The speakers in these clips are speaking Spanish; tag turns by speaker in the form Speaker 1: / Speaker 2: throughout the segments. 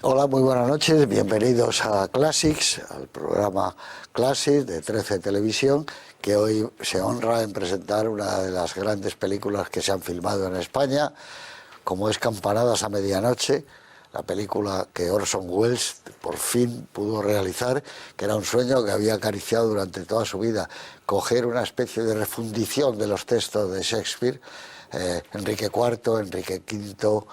Speaker 1: Hola, muy buenas noches, bienvenidos a Classics, al programa Classics de 13 Televisión, que hoy se honra en presentar una de las grandes películas que se han filmado en España, como es Campanadas a Medianoche, la película que Orson Welles por fin pudo realizar, que era un sueño que había acariciado durante toda su vida, coger una especie de refundición de los textos de Shakespeare, Enrique IV, Enrique V,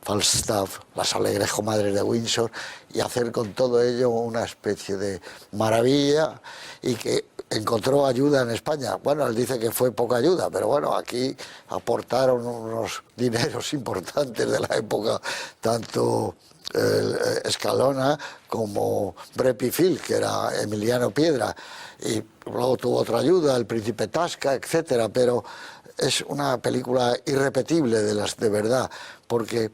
Speaker 1: Falstaff, las alegres comadres de Windsor, y hacer con todo ello una especie de maravilla, y que encontró ayuda en España. Bueno, él dice que fue poca ayuda, pero bueno, aquí aportaron unos dineros importantes de la época, tanto Escalona como Bret Field, que era Emiliano Piedra, y luego tuvo otra ayuda, el príncipe Tasca, etcétera, pero es una película irrepetible de verdad, porque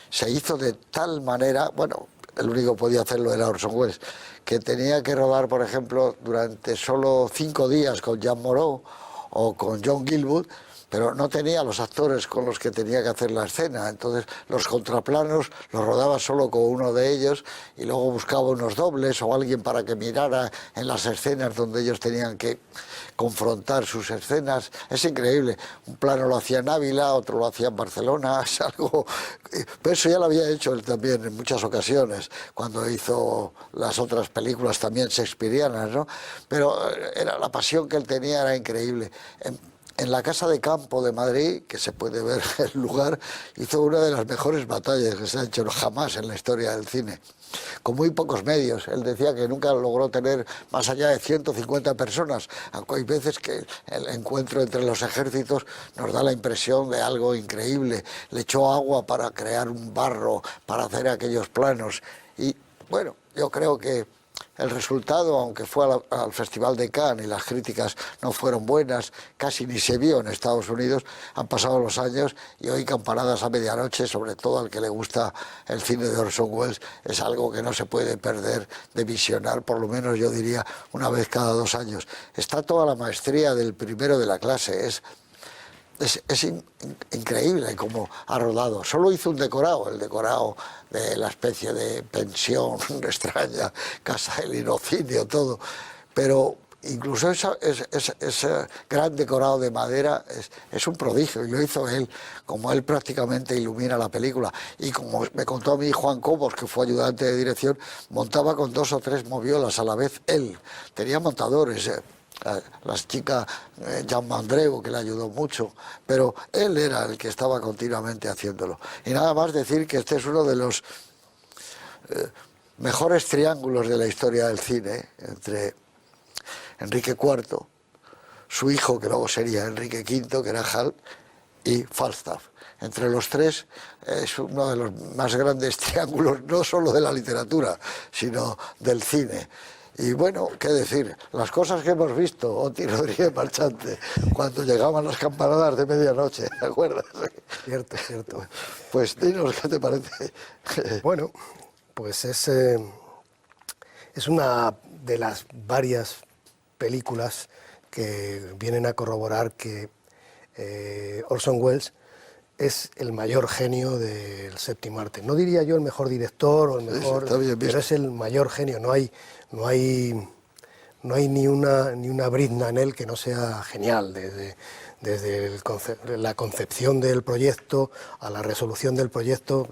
Speaker 1: se hizo de tal manera, bueno, el único que podía hacerlo era Orson Welles, que tenía que rodar, por ejemplo, durante solo 5 días con Jean Moreau o con John Gielgud, pero no tenía los actores con los que tenía que hacer la escena. Entonces los contraplanos los rodaba solo con uno de ellos y luego buscaba unos dobles o alguien para que mirara en las escenas donde ellos tenían que confrontar sus escenas. Es increíble. Un plano lo hacía en Ávila, otro lo hacía en Barcelona. Es algo... Pero eso ya lo había hecho él también en muchas ocasiones, cuando hizo las otras películas también shakespearianas, ¿no? Pero era la pasión que él tenía, era increíble. En la Casa de Campo de Madrid, que se puede ver el lugar, hizo una de las mejores batallas que se ha hecho jamás en la historia del cine, con muy pocos medios. Él decía que nunca logró tener más allá de 150 personas, aunque hay veces que el encuentro entre los ejércitos nos da la impresión de algo increíble. Le echó agua para crear un barro, para hacer aquellos planos. Y bueno, yo creo que el resultado, aunque fue al Festival de Cannes y las críticas no fueron buenas, casi ni se vio en Estados Unidos, han pasado los años y hoy Campanadas a Medianoche, sobre todo al que le gusta el cine de Orson Welles, es algo que no se puede perder de visionar, por lo menos yo diría una vez cada 2 años. Está toda la maestría del primero de la clase, es increíble cómo ha rodado. Solo hizo un decorado, el decorado de la especie de pensión extraña, casa del linocinio, todo. Pero incluso ese gran decorado de madera es un prodigio, y lo hizo él, como él prácticamente ilumina la película. Y como me contó a mí Juan Cobos, que fue ayudante de dirección, montaba con 2 o 3 moviolas a la vez él. Tenía montadores, las chicas, Jean Mandreu, que le ayudó mucho, pero él era el que estaba continuamente haciéndolo. Y nada más decir que este es uno de los mejores triángulos de la historia del cine, entre Enrique IV, su hijo, que luego sería Enrique V, que era Hal, y Falstaff. Entre los tres es uno de los más grandes triángulos, no solo de la literatura, sino del cine. Y bueno, qué decir, las cosas que hemos visto, Oti Rodríguez Marchante, cuando llegaban las campanadas de medianoche, ¿te acuerdas?
Speaker 2: Cierto, cierto.
Speaker 1: Pues dinos, ¿qué te parece?
Speaker 2: Bueno, pues es una de las varias películas que vienen a corroborar que Orson Welles es el mayor genio del séptimo arte. No diría yo el mejor director o el mejor,
Speaker 1: sí,
Speaker 2: pero es el mayor genio. No hay ni una brizna en él que no sea genial, desde la concepción del proyecto a la resolución del proyecto.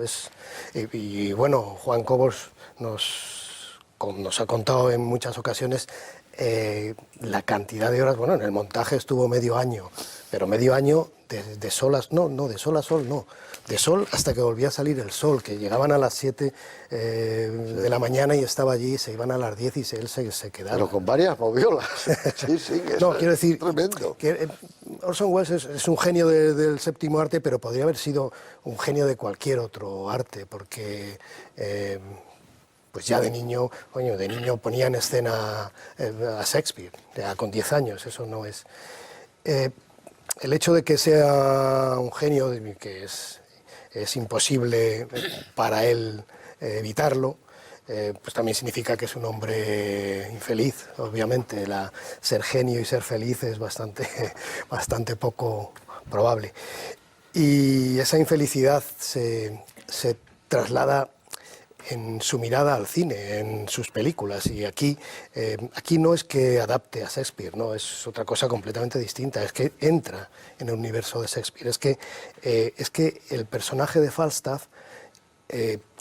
Speaker 2: Y bueno, Juan Cobos nos ha contado en muchas ocasiones la cantidad de horas. Bueno, en el montaje estuvo medio año, pero medio año de sol a sol, no. De sol hasta que volvía a salir el sol, que llegaban a las 7 de la mañana y estaba allí, se iban a las 10 y él se quedaba.
Speaker 1: Pero con varias moviolas. Sí, que
Speaker 2: no, quiero decir
Speaker 1: tremendo.
Speaker 2: Que Orson Welles es un genio del séptimo arte, pero podría haber sido un genio de cualquier otro arte, porque pues ya de niño ponía en escena a Shakespeare, ya con 10 años, eso no es... el hecho de que sea un genio, que es imposible para él evitarlo, pues también significa que es un hombre infeliz, obviamente. Ser genio y ser feliz es bastante poco probable. Y esa infelicidad se traslada en su mirada al cine, en sus películas. Y aquí no es que adapte a Shakespeare, no, es otra cosa completamente distinta, es que entra en el universo de Shakespeare. Es que el personaje de Falstaff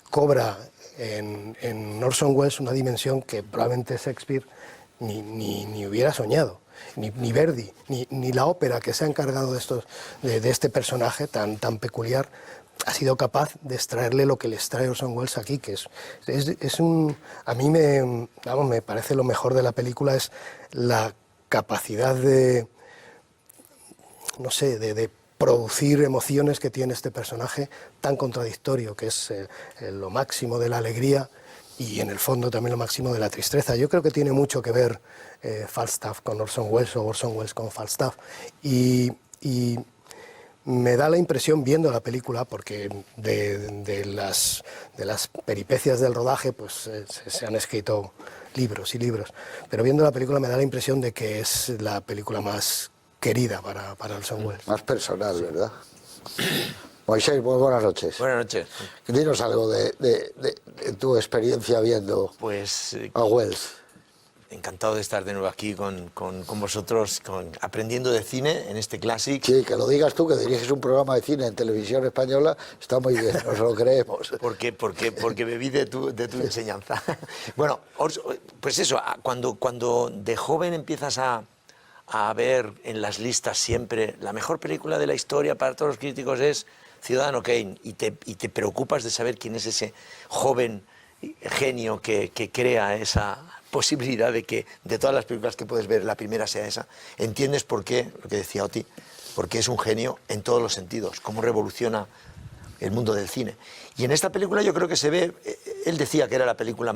Speaker 2: cobra en Orson Welles una dimensión que probablemente Shakespeare ni hubiera soñado. Ni Verdi, ni la ópera que se ha encargado de este personaje tan peculiar ha sido capaz de extraerle lo que les trae Orson Welles aquí, que a mí me parece lo mejor de la película es la capacidad de producir emociones que tiene este personaje tan contradictorio, que es lo máximo de la alegría y en el fondo también lo máximo de la tristeza. Yo creo que tiene mucho que ver Falstaff con Orson Welles o Orson Welles con Falstaff. Y me da la impresión, viendo la película, porque de las peripecias del rodaje pues se han escrito libros y libros, pero viendo la película me da la impresión de que es la película más querida para Orson Welles.
Speaker 1: Más personal, sí. ¿Verdad? Moisés, muy buenas noches.
Speaker 3: Buenas noches.
Speaker 1: Dinos algo de tu experiencia viendo a Welles.
Speaker 3: Encantado de estar de nuevo aquí con vosotros, aprendiendo de cine en este Classic.
Speaker 1: Sí, que lo digas tú, que diriges un programa de cine en televisión española, está muy bien, nos lo creemos.
Speaker 3: Porque bebí de tu enseñanza. Bueno, pues eso, cuando de joven empiezas a ver en las listas siempre la mejor película de la historia para todos los críticos es Ciudadano Kane, y te preocupas de saber quién es ese joven genio que crea esa posibilidad de que de todas las películas que puedes ver la primera sea esa, entiendes por qué, lo que decía Oti, porque es un genio en todos los sentidos, cómo revoluciona el mundo del cine. Y en esta película yo creo que se ve, él decía que era la película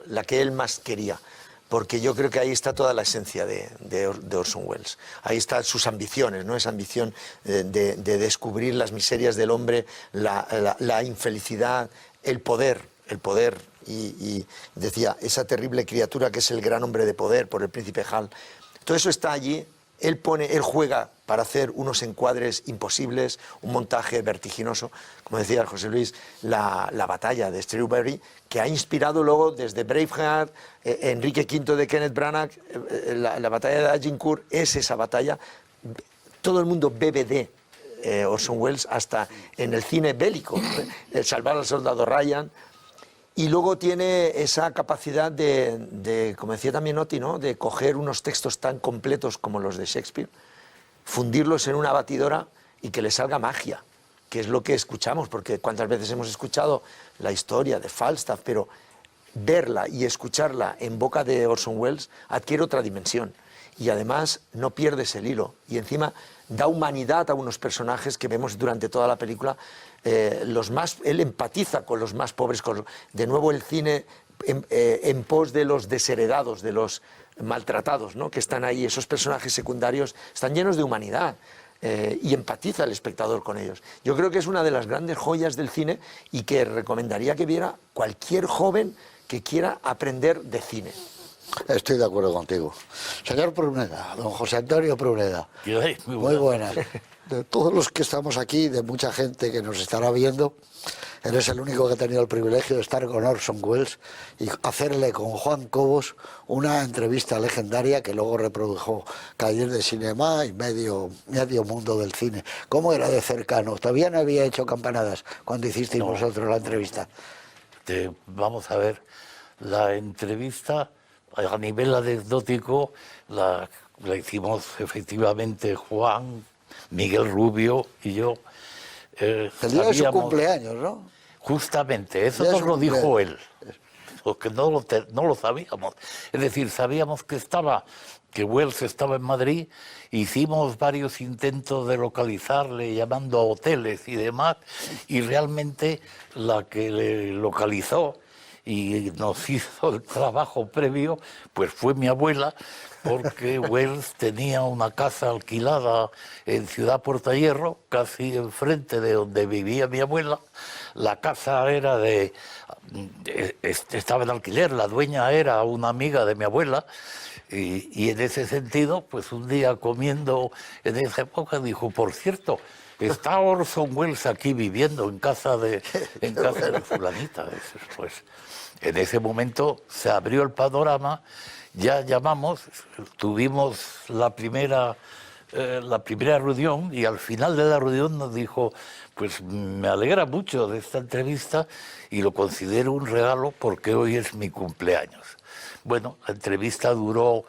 Speaker 3: la que él más quería, porque yo creo que ahí está toda la esencia de Orson Welles. Ahí están sus ambiciones, ¿no? Esa ambición de descubrir las miserias del hombre, la infelicidad, el poder, y decía, esa terrible criatura que es el gran hombre de poder por el príncipe Hal. Todo eso está allí. Él juega para hacer unos encuadres imposibles, un montaje vertiginoso, como decía José Luis, la batalla de Shrewsbury, que ha inspirado luego desde Braveheart, Enrique V de Kenneth Branagh, la batalla de Agincourt es esa batalla. Todo el mundo bebe de Orson Welles, hasta en el cine bélico, el salvar al soldado Ryan. Y luego tiene esa capacidad como decía también Oti, ¿no?, de coger unos textos tan completos como los de Shakespeare, fundirlos en una batidora y que le salga magia, que es lo que escuchamos, porque cuántas veces hemos escuchado la historia de Falstaff, pero verla y escucharla en boca de Orson Welles adquiere otra dimensión. Y además no pierdes el hilo. Y encima da humanidad a unos personajes que vemos durante toda la película. Él empatiza con los más pobres. De nuevo el cine en pos de los desheredados, de los maltratados, ¿no?, que están ahí. Esos personajes secundarios están llenos de humanidad. Y empatiza el espectador con ellos. Yo creo que es una de las grandes joyas del cine y que recomendaría que viera cualquier joven que quiera aprender de cine.
Speaker 1: Estoy de acuerdo contigo. Señor Pruneda, don José Antonio Pruneda, muy buenas. De todos los que estamos aquí, de mucha gente que nos estará viendo, eres el único que ha tenido el privilegio de estar con Orson Welles y hacerle con Juan Cobos una entrevista legendaria que luego reprodujo Cahiers de Cinema y medio mundo del cine. ¿Cómo era de cercano? ¿Todavía no había hecho campanadas cuando hicisteis vosotros la entrevista?
Speaker 4: Vamos a ver, la entrevista a nivel anecdótico la hicimos efectivamente Juan, Miguel Rubio y yo.
Speaker 1: El día de su cumpleaños, ¿no?
Speaker 4: Justamente, eso nos lo dijo él, porque no lo sabíamos. Es decir, sabíamos que Welles estaba en Madrid, hicimos varios intentos de localizarle, llamando a hoteles y demás, y realmente la que le localizó y nos hizo el trabajo previo, pues fue mi abuela, porque Welles tenía una casa alquilada en Ciudad Portahierro, casi enfrente de donde vivía mi abuela. La casa era estaba en alquiler, la dueña era una amiga de mi abuela, y en ese sentido, pues un día comiendo en esa época dijo, por cierto, está Orson Welles aquí viviendo en casa de fulanita. Pues en ese momento se abrió el panorama, ya llamamos, tuvimos la primera reunión, y al final de la reunión nos dijo: pues me alegra mucho de esta entrevista y lo considero un regalo porque hoy es mi cumpleaños. Bueno, la entrevista duró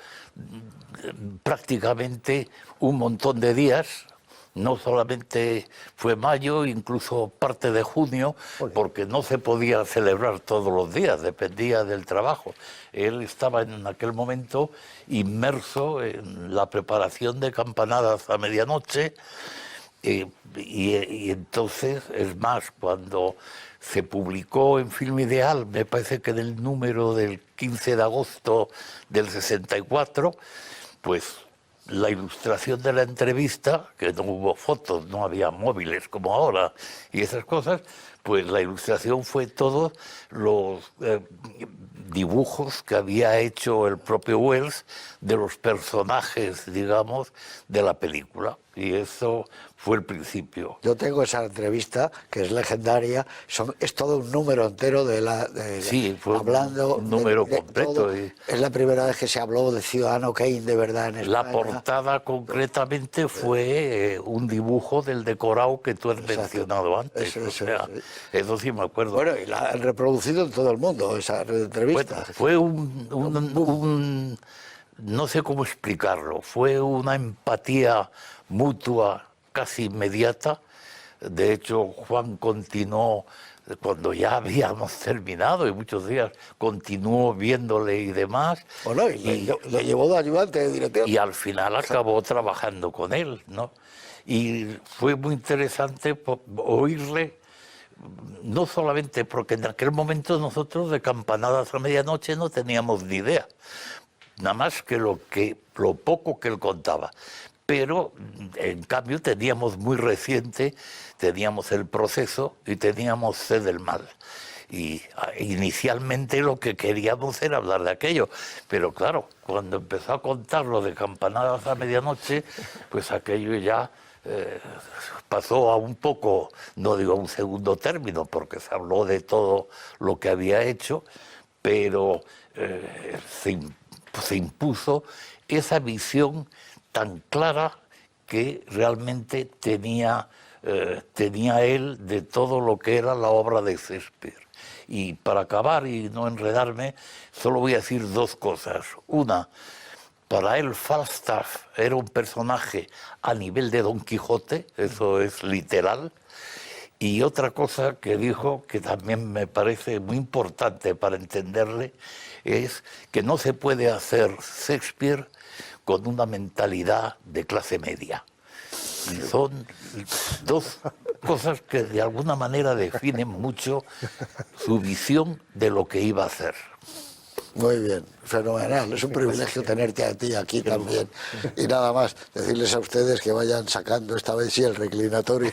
Speaker 4: prácticamente un montón de días. No solamente fue mayo, incluso parte de junio, porque no se podía celebrar todos los días, dependía del trabajo. Él estaba en aquel momento inmerso en la preparación de Campanadas a medianoche, y entonces, es más, cuando se publicó en Film Ideal, me parece que en el número del 15 de agosto del 64, pues la ilustración de la entrevista, que no hubo fotos, no había móviles como ahora y esas cosas, pues la ilustración fue todos los dibujos que había hecho el propio Welles de los personajes, digamos, de la película. Y eso fue el principio.
Speaker 1: Yo tengo esa entrevista, que es legendaria, es todo un número entero
Speaker 4: sí, fue
Speaker 1: hablando
Speaker 4: un número completo.
Speaker 1: Todo. Es la primera vez que se habló de Ciudadano Kane de verdad en España.
Speaker 4: La portada concretamente fue un dibujo del decorado que tú has mencionado antes. Eso sí me acuerdo.
Speaker 1: Bueno, y la han reproducido en todo el mundo, esa entrevista.
Speaker 4: Bueno, fue un no sé cómo explicarlo, fue una empatía mutua casi inmediata. De hecho, Juan continuó, cuando ya habíamos terminado y muchos días, continuó viéndole y demás.
Speaker 1: Bueno, y le llevó de ayudante de director.
Speaker 4: Y al final acabó trabajando con él, ¿no? Y fue muy interesante oírle, no solamente porque en aquel momento nosotros de Campanadas a medianoche no teníamos ni idea, nada más que lo poco que él contaba. Pero, en cambio, teníamos muy reciente, teníamos El proceso y teníamos Sed del mal. Y inicialmente lo que queríamos era hablar de aquello. Pero claro, cuando empezó a contar lo de Campanadas a medianoche, pues aquello ya pasó a un poco, no digo a un segundo término, porque se habló de todo lo que había hecho, pero se impuso esa visión tan clara que realmente tenía él de todo lo que era la obra de Shakespeare. Y para acabar y no enredarme, solo voy a decir dos cosas. Una, para él Falstaff era un personaje a nivel de Don Quijote, eso es literal. Y otra cosa que dijo, que también me parece muy importante para entenderle, es que no se puede hacer Shakespeare con una mentalidad de clase media. Y son dos cosas que de alguna manera definen mucho su visión de lo que iba a hacer.
Speaker 1: Muy bien, fenomenal. Es un privilegio tenerte a ti aquí también. Y nada más, decirles a ustedes que vayan sacando esta vez sí el reclinatorio,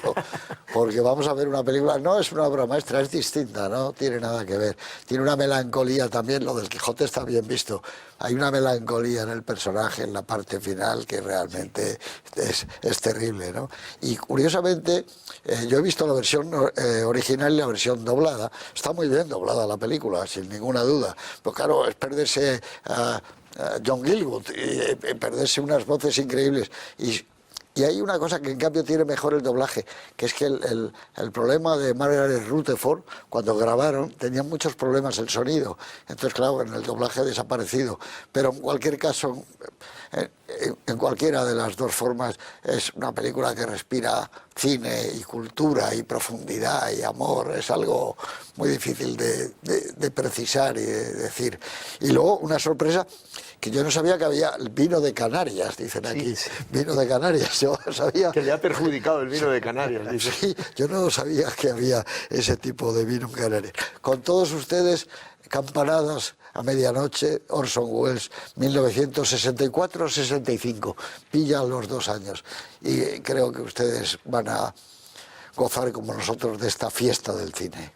Speaker 1: porque vamos a ver una película, no es una obra maestra, es distinta, no tiene nada que ver. Tiene una melancolía también, lo del Quijote está bien visto. Hay una melancolía en el personaje, en la parte final, que realmente es terrible, ¿no? Y curiosamente, yo he visto la versión original y la versión doblada. Está muy bien doblada la película, sin ninguna duda. Pero claro, es perderse a John Gielgud y perderse unas voces increíbles. Y hay una cosa que en cambio tiene mejor el doblaje, que es que el problema de Margaret Rutherford, cuando grabaron, tenían muchos problemas el sonido. Entonces, claro, en el doblaje ha desaparecido. Pero en cualquier caso, en cualquiera de las dos formas, es una película que respira cine y cultura y profundidad y amor. Es algo muy difícil de precisar y de decir. Y luego, una sorpresa, que yo no sabía que había el vino de Canarias, dicen aquí. Sí. Vino de Canarias, yo sabía...
Speaker 3: Que le ha perjudicado el vino de Canarias, dice.
Speaker 1: Sí, yo no sabía que había ese tipo de vino en Canarias. Con todos ustedes, Campanadas a medianoche, Orson Welles, 1964-65. Pillan los 2 años. Y creo que ustedes van a gozar como nosotros de esta fiesta del cine.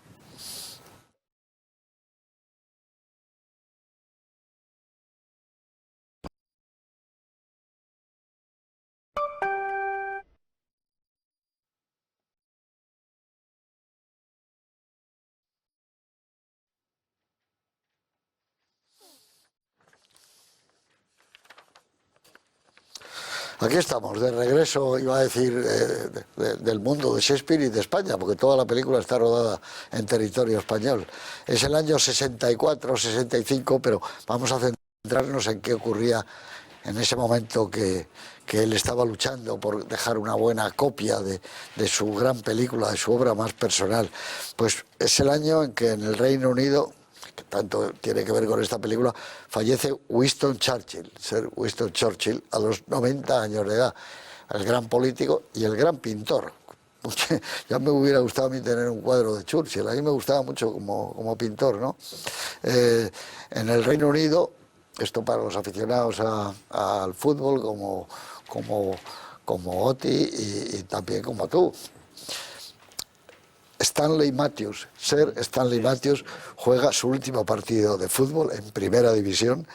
Speaker 1: Aquí estamos, de regreso, iba a decir, del mundo de Shakespeare y de España, porque toda la película está rodada en territorio español. Es el año 64, 65, pero vamos a centrarnos en qué ocurría en ese momento que él estaba luchando por dejar una buena copia de su gran película, de su obra más personal. Pues es el año en que en el Reino Unido, que tanto tiene que ver con esta película, fallece Winston Churchill, Sir Winston Churchill, a los 90 años de edad, el gran político y el gran pintor. Ya me hubiera gustado a mí tener un cuadro de Churchill, a mí me gustaba mucho como pintor, ¿no? En el Reino Unido, esto para los aficionados al fútbol como Oti y también como tú, Stanley Matthews, Sir Stanley Matthews, juega su último partido de fútbol en Primera División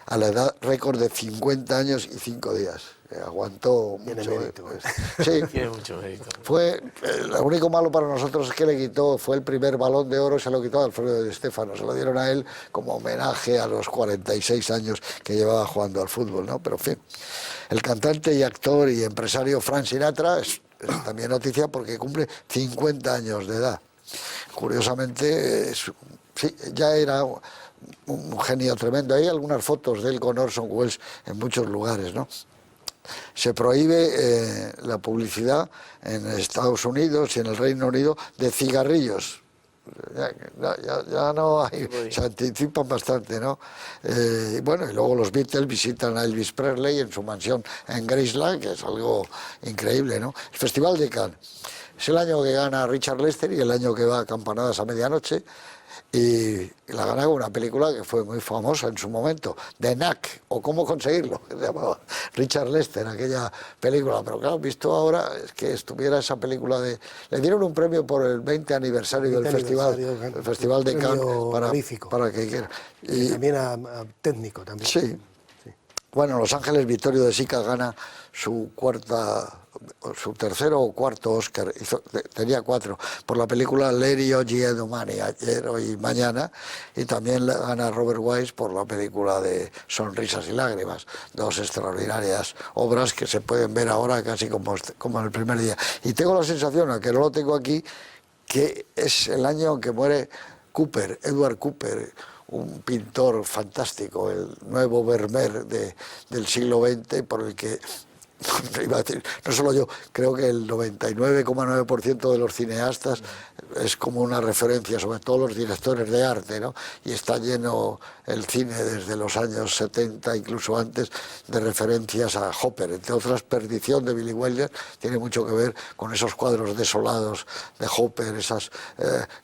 Speaker 1: a la edad récord de 50 años y 5 días. Aguantó mucho. Sí,
Speaker 3: tiene mucho mérito.
Speaker 1: Fue, lo único malo para nosotros es que le quitó, fue el primer Balón de Oro, se lo quitó a Alfredo Di Stéfano, se lo dieron a él como homenaje a los 46 años que llevaba jugando al fútbol, ¿no? Pero en fin, el cantante y actor y empresario Frank Sinatra es también noticia porque cumple 50 años de edad. Curiosamente, sí, ya era un genio tremendo. Hay algunas fotos de él con Orson Welles en muchos lugares, ¿no? Se prohíbe la publicidad en Estados Unidos y en el Reino Unido de cigarrillos. Ya no hay, se anticipan bastante, ¿no? Bueno, y luego los Beatles visitan a Elvis Presley en su mansión en Graceland, que es algo increíble, ¿no? El Festival de Cannes es el año que gana Richard Lester y el año que va a Campanadas a Medianoche, y la gana con una película que fue muy famosa en su momento, The Knack, o Cómo conseguirlo, que se llamaba Richard Lester, aquella película. Pero claro, visto ahora, es que estuviera esa película de... Le dieron un premio por el 20 aniversario del Festival de Cannes, para que quiera.
Speaker 2: Y también a técnico también.
Speaker 1: Sí. Bueno, Los Ángeles, Vittorio De Sica gana su tercero o cuarto Oscar, tenía 4, por la película Leri Oggi e Domani, Ayer, Hoy y Mañana, y también gana Robert Wise por la película de Sonrisas y Lágrimas, 2 extraordinarias obras que se pueden ver ahora casi como en el primer día. Y tengo la sensación, aunque no lo tengo aquí, que es el año en que muere Cooper, Edward Cooper, un pintor fantástico, el nuevo Vermeer del siglo XX, por el que, iba a decir, no solo yo, creo que el 99,9% de los cineastas es como una referencia, sobre todo los directores de arte, ¿no? Y está lleno el cine desde los años 70, incluso antes, de referencias a Hopper. Entre otras, Perdición de Billy Wilder tiene mucho que ver con esos cuadros desolados de Hopper, esas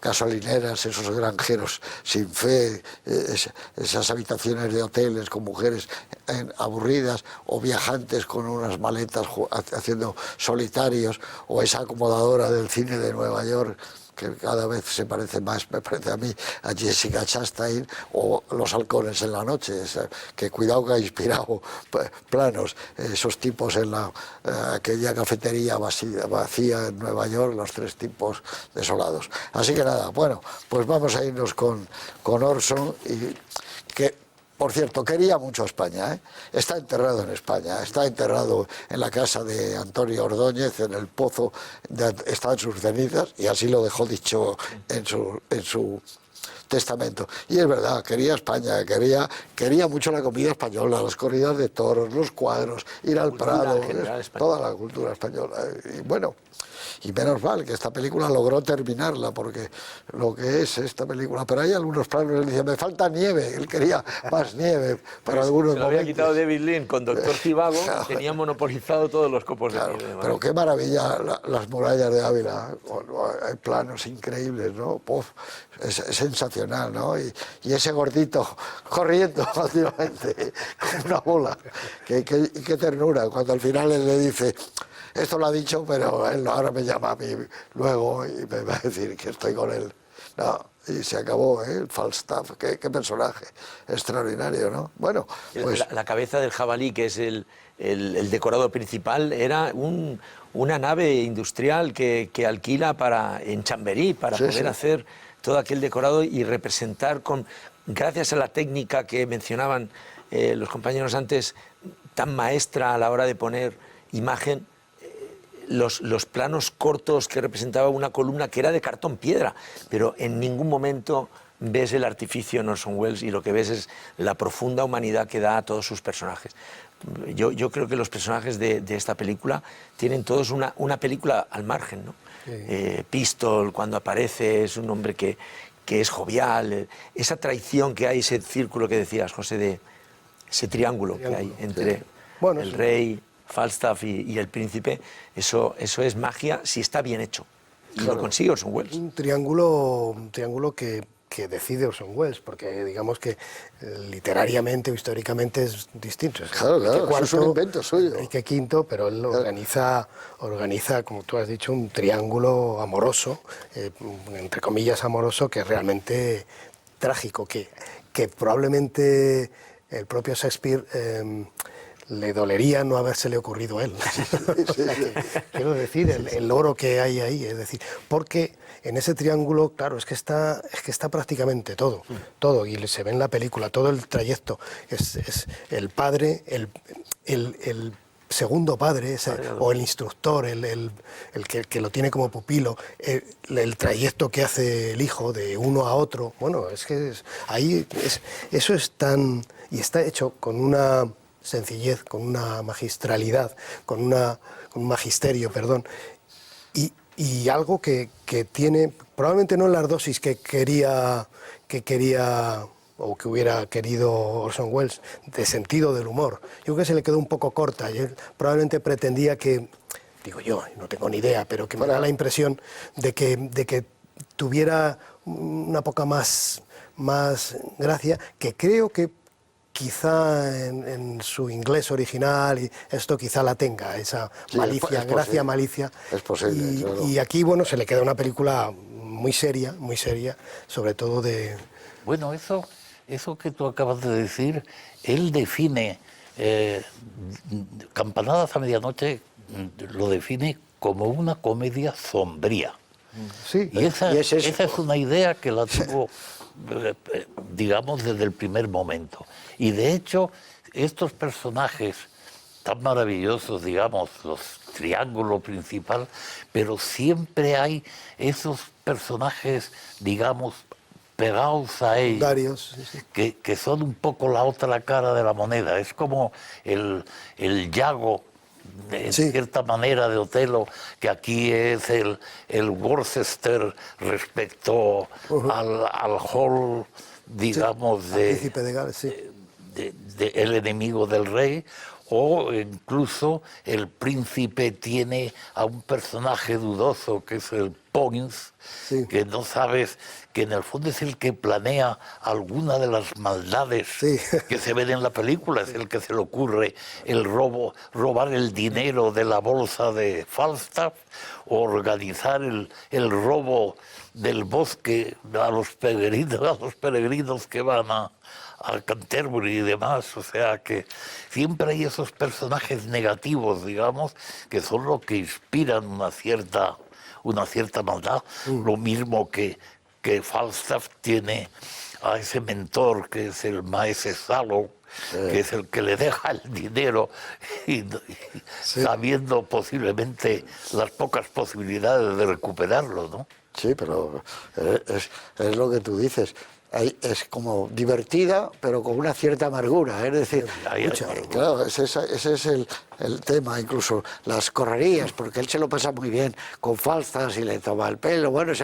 Speaker 1: gasolineras, esos granjeros sin fe, esas habitaciones de hoteles con mujeres aburridas, o viajantes con unas maletas haciendo solitarios, o esa acomodadora del cine de Nueva York que cada vez se parece más, me parece a mí, a Jessica Chastain, o Los halcones en la noche, que cuidado que ha inspirado planos, esos tipos en aquella cafetería vacía en Nueva York, los 3 tipos desolados. Así que nada, bueno, pues vamos a irnos con Orson, y que, por cierto, quería mucho a España, ¿eh? Está enterrado en España, está enterrado en la casa de Antonio Ordóñez, en el pozo, están sus cenizas, y así lo dejó dicho en su testamento. Y es verdad, quería España, quería mucho la comida española, las corridas de toros, los cuadros, ir al Prado, toda la cultura española. Y bueno, y menos mal que esta película logró terminarla, porque lo que es esta película, pero hay algunos planos, él dice, me falta nieve, él quería más nieve para algunos
Speaker 3: se lo había quitado David Lean con Doctor Zivago, tenía monopolizado todos los copos de nieve.
Speaker 1: Pero qué maravilla las murallas de Ávila, hay planos increíbles, ¿no? Puff, es sensacional, ¿no? Y ese gordito corriendo continuamente como una bola, qué ternura, cuando al final él le dice, esto lo ha dicho, pero él ahora me llama a mí luego y me va a decir que estoy con él. No, y se acabó, ¿eh? El Falstaff, qué personaje extraordinario, ¿no? Bueno, pues...
Speaker 3: La cabeza del jabalí, que es el decorado principal, era una nave industrial que alquila en Chamberí para poder hacer todo aquel decorado y representar gracias a la técnica que mencionaban los compañeros antes, tan maestra a la hora de poner imagen, los planos cortos que representaba una columna que era de cartón piedra, pero en ningún momento ves el artificio en Orson Welles y lo que ves es la profunda humanidad que da a todos sus personajes. Yo creo que los personajes de esta película tienen todos una película al margen, ¿no? Sí. Pistol, cuando aparece, es un hombre que es jovial, esa traición que hay, ese círculo que decías, José, de ese triángulo que hay entre el rey, Falstaff y el príncipe, eso es magia si está bien hecho. Y lo consigue Orson Welles.
Speaker 2: Un triángulo que decide Orson Welles, porque digamos que literariamente o históricamente es distinto.
Speaker 1: Claro, es un invento suyo.
Speaker 2: Enrique V, pero él organiza, como tú has dicho, un triángulo amoroso, entre comillas amoroso, que es realmente trágico, que probablemente el propio Shakespeare le dolería no habérsele ocurrido a él. O sea quiero decir, el oro que hay ahí, es decir, porque en ese triángulo, claro, es que está prácticamente todo, y se ve en la película, todo el trayecto, es el padre, el segundo padre, o el instructor, el que lo tiene como pupilo, el trayecto que hace el hijo de uno a otro, bueno, eso es tan, y está hecho con una sencillez, con una magistralidad, con un magisterio, perdón, y algo que tiene, probablemente no las dosis que quería o que hubiera querido Orson Welles, de sentido del humor. Yo creo que se le quedó un poco corta, y él probablemente pretendía que, digo yo, no tengo ni idea, pero que me da la impresión de que tuviera una poca más gracia, que creo que quizá en su inglés original y esto quizá la tenga, esa malicia, gracia, malicia.
Speaker 1: Es posible, claro.
Speaker 2: Y aquí, bueno, se le queda una película muy seria, sobre todo de...
Speaker 4: Bueno, eso que tú acabas de decir, él define Campanadas a medianoche, lo define como una comedia sombría.
Speaker 2: Sí.
Speaker 4: Y esa es una idea que la tuvo, digamos, desde el primer momento. Y de hecho, estos personajes tan maravillosos, digamos, los triángulo principal, pero siempre hay esos personajes, digamos, pegados a ellos, que son un poco la otra cara de la moneda. Es como el Yago, en cierta manera, de Otelo, que aquí es el Worcester respecto al Hall, digamos,
Speaker 2: príncipe de Gales,
Speaker 4: el enemigo del rey. O incluso el príncipe tiene a un personaje dudoso, que es el Poins, que no sabes, que en el fondo es el que planea alguna de las maldades que se ven en la película, es el que se le ocurre el robar el dinero de la bolsa de Falstaff, o organizar el robo del bosque a los peregrinos que van a Canterbury y demás. O sea que siempre hay esos personajes negativos, digamos, que son los que inspiran una cierta maldad. Lo mismo que Falstaff tiene a ese mentor que es el maese Sallow, que es el que le deja el dinero y sabiendo posiblemente las pocas posibilidades de recuperarlo, ¿no?
Speaker 1: Sí, pero es lo que tú dices. Es como divertida, pero con una cierta amargura, es decir, claro, ese es el tema, incluso las correrías, porque él se lo pasa muy bien con Falstaff y le toma el pelo, bueno, es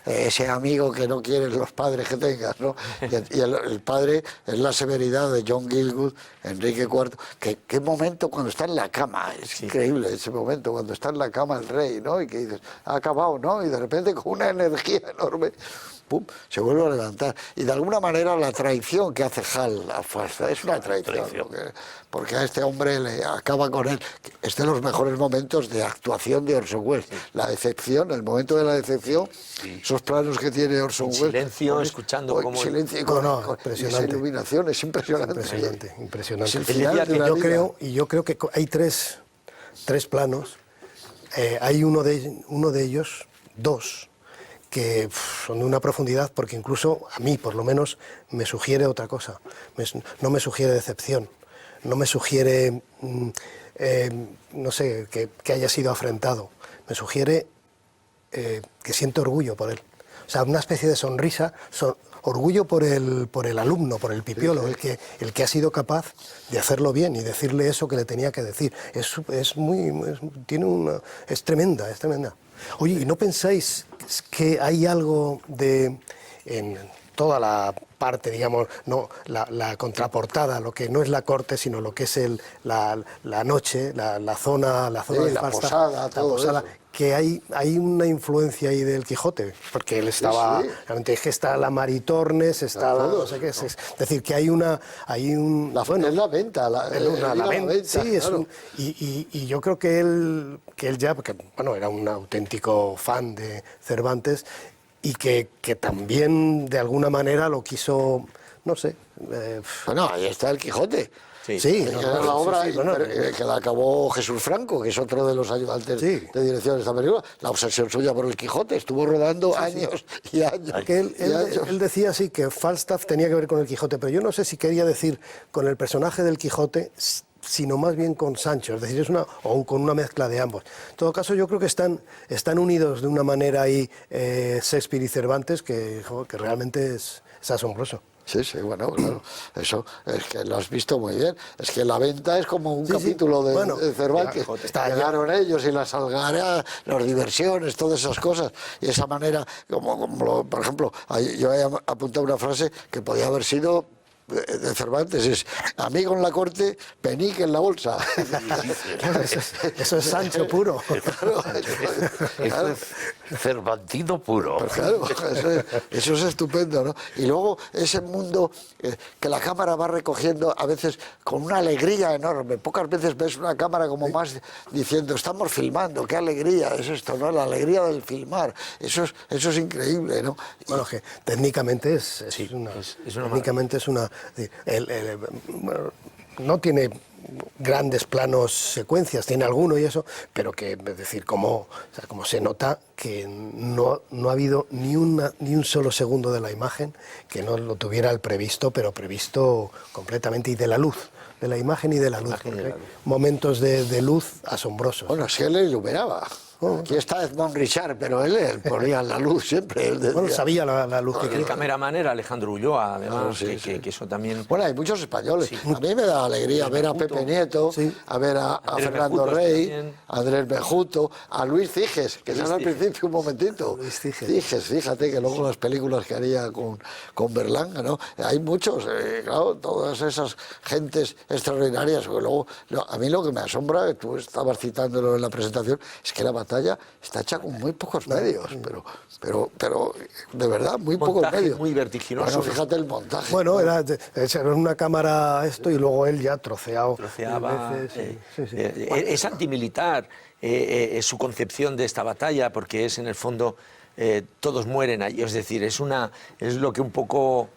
Speaker 1: ese amigo que no quieren los padres que tengas, ¿no? Y el padre es la severidad de John Gielgud, Enrique IV, qué momento cuando está en la cama, es increíble ese momento, cuando está en la cama el rey, ¿no? Y que dices, ha acabado, ¿no? Y de repente con una energía enorme, ¡pum!, se vuelve a levantar. Y de alguna manera la traición que hace Hal a Falstaff es una traición. Porque a este hombre le acaba con él. Es de los mejores momentos de actuación de Orson Welles. La decepción, el momento de la decepción, esos planos que tiene Orson Welles.
Speaker 3: Silencio, escuchando cómo...
Speaker 1: Silencio, esa iluminación es impresionante.
Speaker 2: Impresionante. Yo creo que hay tres planos. Hay uno de ellos, dos, que son de una profundidad, porque incluso a mí, por lo menos, me sugiere otra cosa. No me sugiere decepción, no me sugiere, no sé, que haya sido afrentado. Me sugiere que siento orgullo por él. O sea, una especie de sonrisa, orgullo por el alumno, por el pipiolo, el que ha sido capaz de hacerlo bien y decirle eso que le tenía que decir. Es tremenda, es tremenda. Oye, ¿y no pensáis que hay algo en toda la parte, digamos, no la contraportada, lo que no es la corte, sino lo que es la noche, la zona de
Speaker 1: la
Speaker 2: Falstaff,
Speaker 1: posada, todo eso,
Speaker 2: que hay una influencia ahí del Quijote, porque él estaba, realmente es que está la Maritornes, está la, no sé qué, es decir, que hay un...
Speaker 1: Es la venta, la venta,
Speaker 2: sí,
Speaker 1: claro.
Speaker 2: Y yo creo que él ya, porque bueno, era un auténtico fan de Cervantes, y que también de alguna manera lo quiso, no sé...
Speaker 1: Bueno, ahí está el Quijote.
Speaker 2: Sí,
Speaker 1: que era la obra que la acabó Jesús Franco, que es otro de los ayudantes de dirección de esta película. La obsesión suya por el Quijote, estuvo rodando años y años.
Speaker 2: Que él decía así que Falstaff tenía que ver con el Quijote, pero yo no sé si quería decir con el personaje del Quijote, sino más bien con Sancho, es decir, con una mezcla de ambos. En todo caso, yo creo que están unidos de una manera ahí Shakespeare y Cervantes que realmente es asombroso.
Speaker 1: Sí, bueno, claro, eso es que lo has visto muy bien. Es que la venta es como un capítulo de Cervantes. Llegaron ellos y las algaras, las diversiones, todas esas cosas. Y esa manera, por ejemplo, yo he apuntado una frase que podía haber sido de Cervantes, es amigo en la corte, penique en la bolsa.
Speaker 2: Eso es Sancho puro.
Speaker 4: Eso es cervantino puro.
Speaker 1: Pues claro, eso es estupendo, ¿no? Y luego ese mundo que la cámara va recogiendo a veces con una alegría enorme. Pocas veces ves una cámara como más diciendo, estamos filmando, qué alegría es esto, ¿no? La alegría del filmar. Eso es increíble, ¿no?
Speaker 2: Bueno, que técnicamente técnicamente es una... Bueno, no tiene grandes planos secuencias, tiene alguno y eso, pero que, es decir, como se nota que no ha habido ni un solo segundo de la imagen que no lo tuviera el previsto, pero previsto completamente, y de la luz, de la imagen y de la luz, momentos de luz asombrosos.
Speaker 1: Bueno, si él le iluminaba. Aquí está Edmond Richard, pero él ponía la luz siempre. Él decía,
Speaker 2: bueno, sabía la luz que
Speaker 3: el
Speaker 2: quería.
Speaker 3: cameraman era Alejandro Ulloa, además, que eso también...
Speaker 1: Bueno, hay muchos españoles. A mí me da alegría ver a Pepe Nieto, a ver a Fernando Rey, a Andrés Bejuto, a Luis Ciges, que sale al principio un momentito.
Speaker 2: Luis Ciges.
Speaker 1: Ciges, fíjate que luego las películas que haría con Berlanga, ¿no? Hay muchos, claro, todas esas gentes extraordinarias. Luego, a mí lo que me asombra, tú estabas citándolo en la presentación, es que la batalla está hecha con muy pocos medios, pero de verdad, muy pocos medios.
Speaker 3: Muy vertiginoso.
Speaker 1: Bueno, fíjate el montaje.
Speaker 2: Bueno, era una cámara esto y luego él ya troceaba
Speaker 3: veces.
Speaker 2: Sí.
Speaker 3: Es antimilitar su concepción de esta batalla, porque es en el fondo todos mueren allí, es decir, es lo que un poco...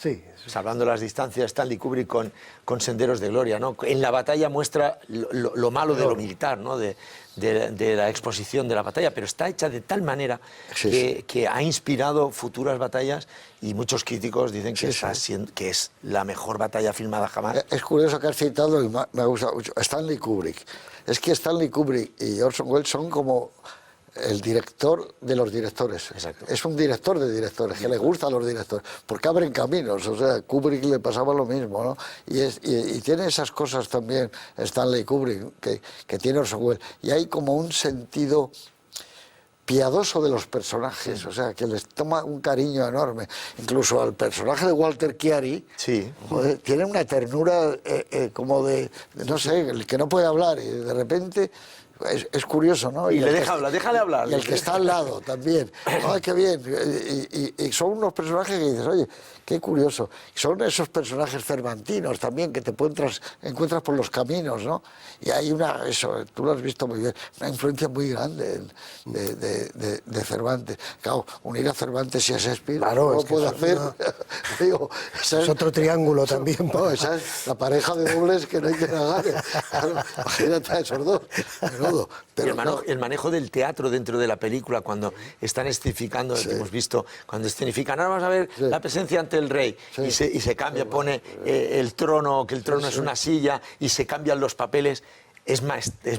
Speaker 2: Sí.
Speaker 3: Salvando las distancias, Stanley Kubrick con Senderos de Gloria, ¿no? En la batalla muestra lo malo de lo militar, ¿no? De la exposición de la batalla, pero está hecha de tal manera que ha inspirado futuras batallas, y muchos críticos dicen que es la mejor batalla filmada jamás.
Speaker 1: Es curioso que has citado, y me ha gustado mucho, Stanley Kubrick. Es que Stanley Kubrick y Orson Welles son como el director de los directores.
Speaker 3: Exacto.
Speaker 1: Es un director de directores, que le gusta a los directores, porque abren caminos. O sea, Kubrick le pasaba lo mismo, ¿no? Y tiene esas cosas también Stanley Kubrick, que tiene Orson Welles. Y hay como un sentido piadoso de los personajes, o sea, que les toma un cariño enorme. Incluso al personaje de Walter Chiari, joder, tiene una ternura como de, no sé, el que no puede hablar, y de repente... Es curioso, ¿no?
Speaker 3: Y le déjale hablar.
Speaker 1: Y el que está al lado también. ¡Ay, qué bien! Y son unos personajes que dices, oye, qué curioso. Son esos personajes cervantinos también que te encuentras por los caminos, ¿no? Y hay tú lo has visto muy bien, una influencia muy grande de Cervantes. Claro, unir a Cervantes y a Shakespeare,
Speaker 2: claro,
Speaker 1: no puede hacer. Digo,
Speaker 2: es otro triángulo también.
Speaker 1: No, esa es la pareja de dobles que no hay que negar. Claro, imagínate a esos dos. todo. Pero
Speaker 3: el manejo del teatro dentro de la película, cuando están escenificando, hemos visto, cuando escenifican, ahora vamos a ver la presencia ante el rey, y se cambia, pone el trono, que el trono es una silla, y se cambian los papeles. Es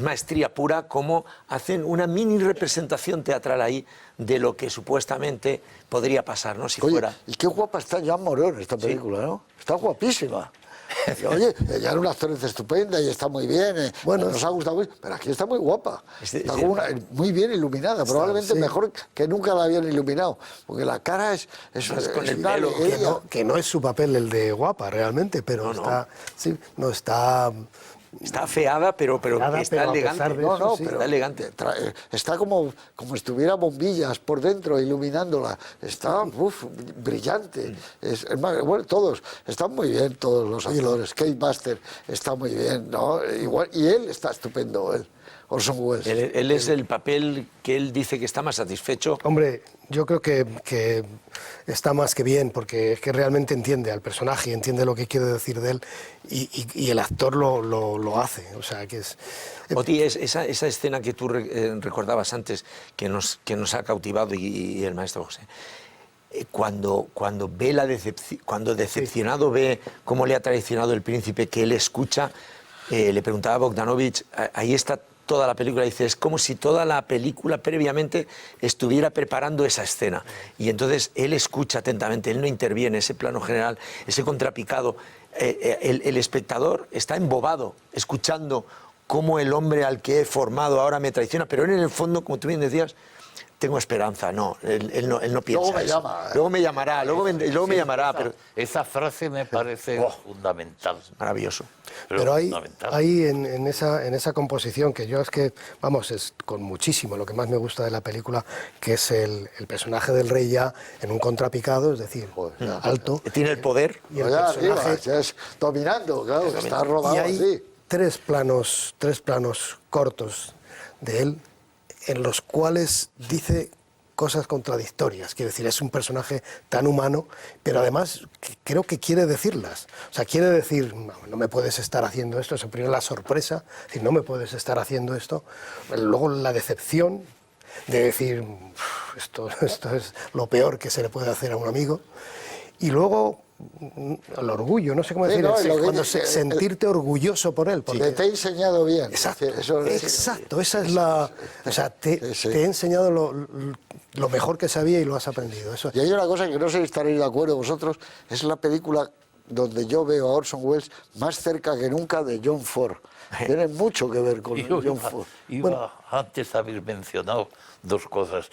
Speaker 3: maestría pura cómo hacen una mini representación teatral ahí de lo que supuestamente podría pasar, ¿no? Si fuera...
Speaker 1: Y qué guapa está Joan Moró en esta película, ¿no? Está guapísima. Oye, ella era una actriz estupenda y está muy bien, bueno, nos ha gustado mucho, pero aquí está muy guapa, está muy bien iluminada, probablemente mejor que nunca la habían iluminado, porque la cara es
Speaker 3: con el pelo,
Speaker 2: que no es su papel el de guapa realmente, pero
Speaker 3: está afeada, pero está elegante. Está elegante.
Speaker 1: Está como estuviera bombillas por dentro iluminándola. Está brillante. Bueno, todos están muy bien, todos los actores. Kate Buster está muy bien, ¿no? Igual, y él está estupendo, Orson Welles.
Speaker 3: Él es el papel que él dice que está más satisfecho.
Speaker 2: Hombre, yo creo que está más que bien, porque es que realmente entiende al personaje, entiende lo que quiere decir de él, y el actor lo hace. O sea, que es...
Speaker 3: Oti, esa escena que tú recordabas antes, que nos ha cautivado, y el maestro José, cuando ve cuando decepcionado ve cómo le ha traicionado el príncipe, que él escucha, le preguntaba a Bogdanovich, ahí está toda la película, dice, es como si toda la película previamente estuviera preparando esa escena. Y entonces él escucha atentamente, él no interviene, ese plano general, ese contrapicado. El espectador está embobado, escuchando cómo el hombre al que he formado ahora me traiciona, pero él en el fondo, como tú bien decías, tengo esperanza. No, él no piensa
Speaker 1: luego me
Speaker 3: eso.
Speaker 1: llama.
Speaker 3: Luego me llamará, luego me llamará. Pero
Speaker 4: esa frase me parece fundamental.
Speaker 3: Maravilloso.
Speaker 2: Pero hay en esa composición, que yo es que, vamos, es con muchísimo lo que más me gusta de la película, que es el personaje del rey ya en un contrapicado, es decir, alto.
Speaker 3: Tiene el poder.
Speaker 2: Y el personaje
Speaker 1: es dominando, claro, está rodado
Speaker 2: y hay
Speaker 1: así.
Speaker 2: tres planos cortos de él en los cuales dice cosas contradictorias. Quiere decir, es un personaje tan humano, pero además creo que quiere decirlas. O sea, quiere decir, no me puedes estar haciendo esto. Es primero la sorpresa, es decir, no me puedes estar haciendo esto. Luego la decepción de decir, esto es lo peor que se le puede hacer a un amigo. Y luego el orgullo, no sé cómo decir, sentirte orgulloso por él.
Speaker 1: Porque te he enseñado bien.
Speaker 2: Exacto, esa es la... O sea, te he enseñado lo mejor que sabía y lo has aprendido. Eso.
Speaker 1: Y hay una cosa que no sé si estaréis de acuerdo vosotros, es la película donde yo veo a Orson Welles más cerca que nunca de John Ford. Tiene mucho que ver con John Ford.
Speaker 4: Antes habéis mencionado dos cosas.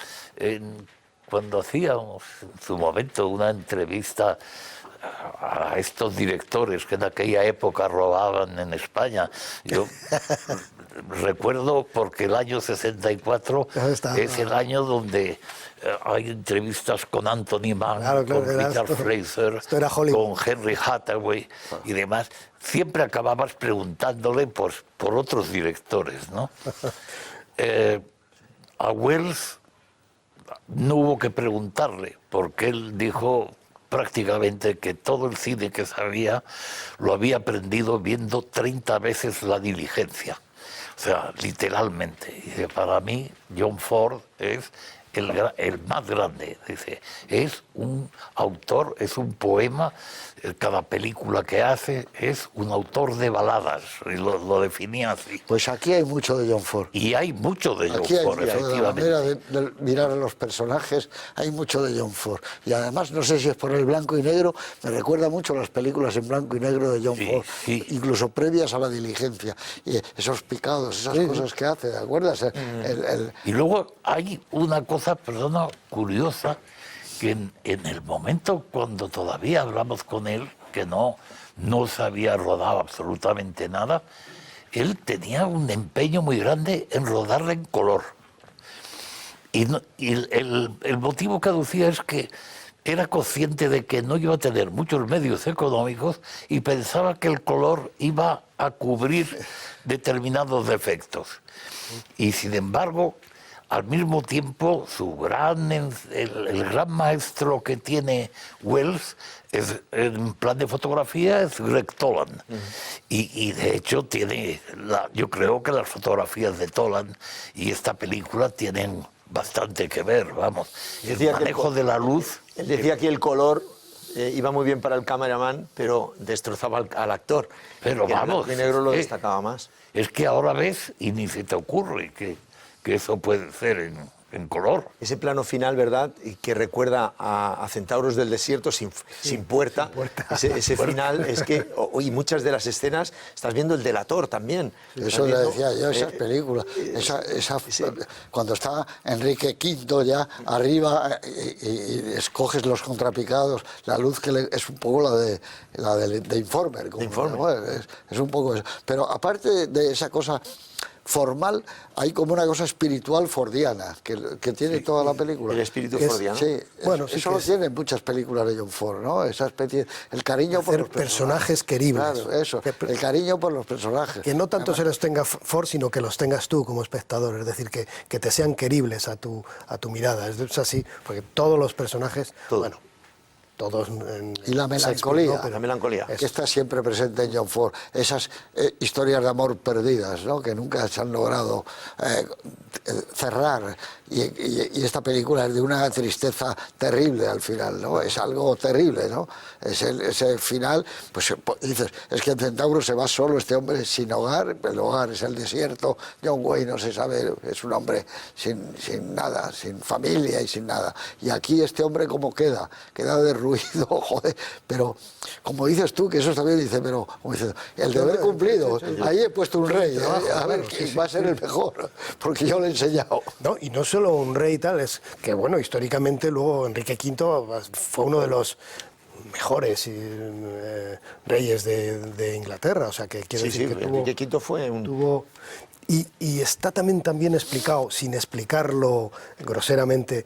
Speaker 4: Cuando hacíamos en su momento una entrevista a estos directores que en aquella época rodaban en España, yo recuerdo, porque el año 64 es el año donde hay entrevistas con Anthony Mann, con Richard Fraser, con Henry Hathaway y demás. Siempre acababas preguntándole por otros directores, ¿no? A Welles no hubo que preguntarle, porque él dijo prácticamente que todo el cine que sabía lo había aprendido viendo 30 veces La Diligencia. O sea, literalmente. Dice, para mí, John Ford es el más grande. Dice, es un autor, es un poema, cada película que hace es un autor de baladas, y lo definía así.
Speaker 1: Pues aquí hay mucho de John Ford.
Speaker 4: Y hay mucho de John Ford, efectivamente.
Speaker 1: De la manera de mirar a los personajes, hay mucho de John Ford. Y además, no sé si es por el blanco y negro, me recuerda mucho a las películas en blanco y negro de John Ford, incluso previas a La Diligencia. Y esos picados, esas cosas que hace, ¿te acuerdas?
Speaker 4: Y luego hay una cosa, perdona, curiosa, que en el momento cuando todavía hablamos con él, que no se había rodado absolutamente nada, él tenía un empeño muy grande en rodarla en color. Y el motivo que aducía es que era consciente de que no iba a tener muchos medios económicos y pensaba que el color iba a cubrir determinados defectos. Y sin embargo, al mismo tiempo el gran maestro que tiene Wells en plan de fotografía es Greg Toland. Y de hecho yo creo que las fotografías de Toland y esta película tienen bastante que ver, vamos. El manejo de la luz.
Speaker 3: Él decía que el color iba muy bien para el cameraman, pero destrozaba al actor.
Speaker 4: Pero vamos,
Speaker 3: el negro lo destacaba más.
Speaker 4: Es que ahora ves y ni se te ocurre que eso puede ser en color.
Speaker 3: Ese plano final, ¿verdad?, y que recuerda a Centauros del Desierto sin puerta. Ese final es que... Y muchas de las escenas, estás viendo el delator también.
Speaker 1: Eso le decía yo, esas películas. Cuando está Enrique V ya arriba y escoges los contrapicados, la luz que es un poco la de Informer. Es un poco eso. Pero aparte de esa cosa formal, hay como una cosa espiritual fordiana que tiene toda la película.
Speaker 3: El espíritu fordiano.
Speaker 1: Sí,
Speaker 2: bueno,
Speaker 1: eso lo tienen muchas películas de John Ford, ¿no? Esa especie, el cariño por los
Speaker 2: personajes queribles.
Speaker 1: Claro, eso, el cariño por los personajes.
Speaker 2: Que no tanto se los tenga Ford, sino que los tengas tú como espectador, es decir, que te sean queribles a tu mirada. Es así, porque todos los personajes, bueno, todos
Speaker 1: y la melancolía,
Speaker 2: ¿no? Pero
Speaker 3: la melancolía
Speaker 1: que está siempre presente en John Ford, esas historias de amor perdidas, ¿no?, que nunca se han logrado cerrar, y esta película es de una tristeza terrible al final, ¿no? Es algo terrible, ¿no? Ese final, pues dices, es que en Centauro se va solo este hombre sin hogar, el hogar es el desierto, John Wayne no se sabe, es un hombre sin nada, sin familia y sin nada, y aquí este hombre como queda derruido, joder, pero como dices tú, que eso también dice, pero como dices, el deber cumplido, ahí he puesto un rey, a ver quién va a ser el mejor, porque yo le he enseñado.
Speaker 2: No, y no solo un rey y tal, es que bueno, históricamente luego Enrique V fue uno de los mejores reyes de Inglaterra, o sea que quiero decir que
Speaker 3: Enrique V fue un...
Speaker 2: Y está también explicado, sin explicarlo groseramente,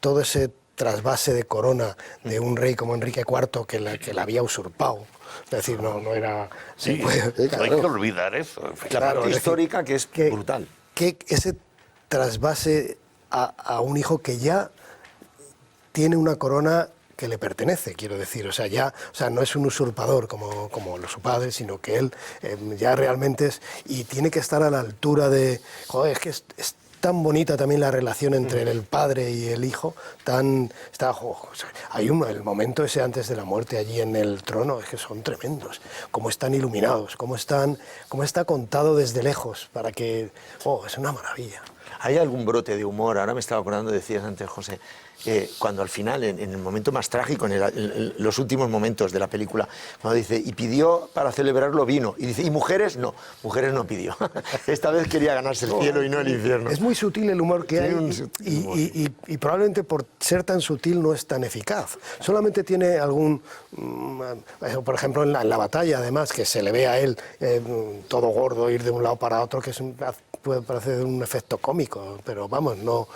Speaker 2: todo ese trasvase de corona de un rey como Enrique IV que la había usurpado. Es decir, no era...
Speaker 4: Sí, claro. Hay que olvidar eso.
Speaker 3: La parte histórica que es brutal.
Speaker 2: Que ese trasvase a un hijo que ya tiene una corona que le pertenece, quiero decir, o sea, no es un usurpador como su padre, sino que él ya realmente es, y tiene que estar a la altura de, joder, es que es tan bonita también la relación entre el padre y el hijo, hay el momento ese antes de la muerte allí en el trono, es que son tremendos, cómo están iluminados, cómo está contado desde lejos, para que, es una maravilla.
Speaker 3: ¿Hay algún brote de humor? Ahora me estaba acordando, decías antes, José, cuando al final, en el momento más trágico, en los últimos momentos de la película, cuando dice, y pidió para celebrarlo vino, y dice, ¿y mujeres? No, mujeres no pidió. Esta vez quería ganarse el cielo y no el infierno.
Speaker 2: Es muy sutil el humor que hay, y probablemente por ser tan sutil no es tan eficaz. Solamente tiene algún, por ejemplo, en la batalla, además, que se le ve a él todo gordo, ir de un lado para otro, que puede parecer un efecto cómico, pero vamos, no...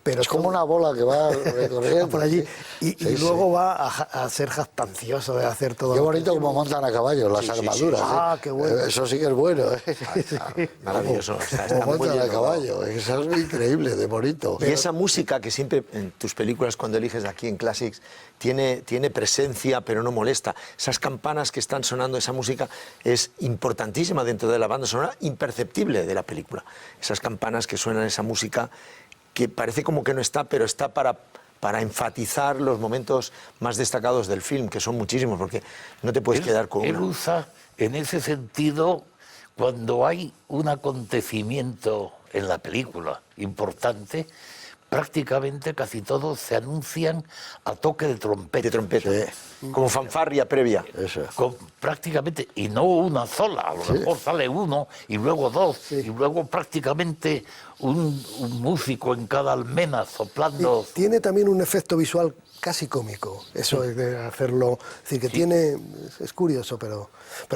Speaker 2: Pero
Speaker 1: es como una bola que va recorriendo
Speaker 2: por allí y luego va a ser jactancioso de hacer todo.
Speaker 1: Qué bonito como montan a caballo las armaduras.
Speaker 2: Ah, qué bueno.
Speaker 1: Eso sí que es bueno.
Speaker 3: Maravilloso.
Speaker 1: Como montan a caballo. Eso es increíble, de bonito.
Speaker 3: Y esa música que siempre en tus películas, cuando eliges aquí en Classics, tiene presencia pero no molesta. Esas campanas que están sonando, esa música es importantísima dentro de la banda sonora, imperceptible de la película. Esas campanas que suenan, esa música que parece como que no está, pero está para enfatizar los momentos más destacados del film, que son muchísimos, porque no te puedes quedar con
Speaker 4: él usa, en ese sentido, cuando hay un acontecimiento en la película importante, prácticamente casi todos se anuncian a toque de trompeta.
Speaker 3: De trompeta, como fanfarria previa.
Speaker 1: Eso.
Speaker 4: Prácticamente, y no una sola, a lo mejor sale uno, y luego dos, y luego prácticamente un músico en cada almena soplando.
Speaker 2: Y tiene también un efecto visual casi cómico, eso de hacerlo, es decir, que es curioso, pero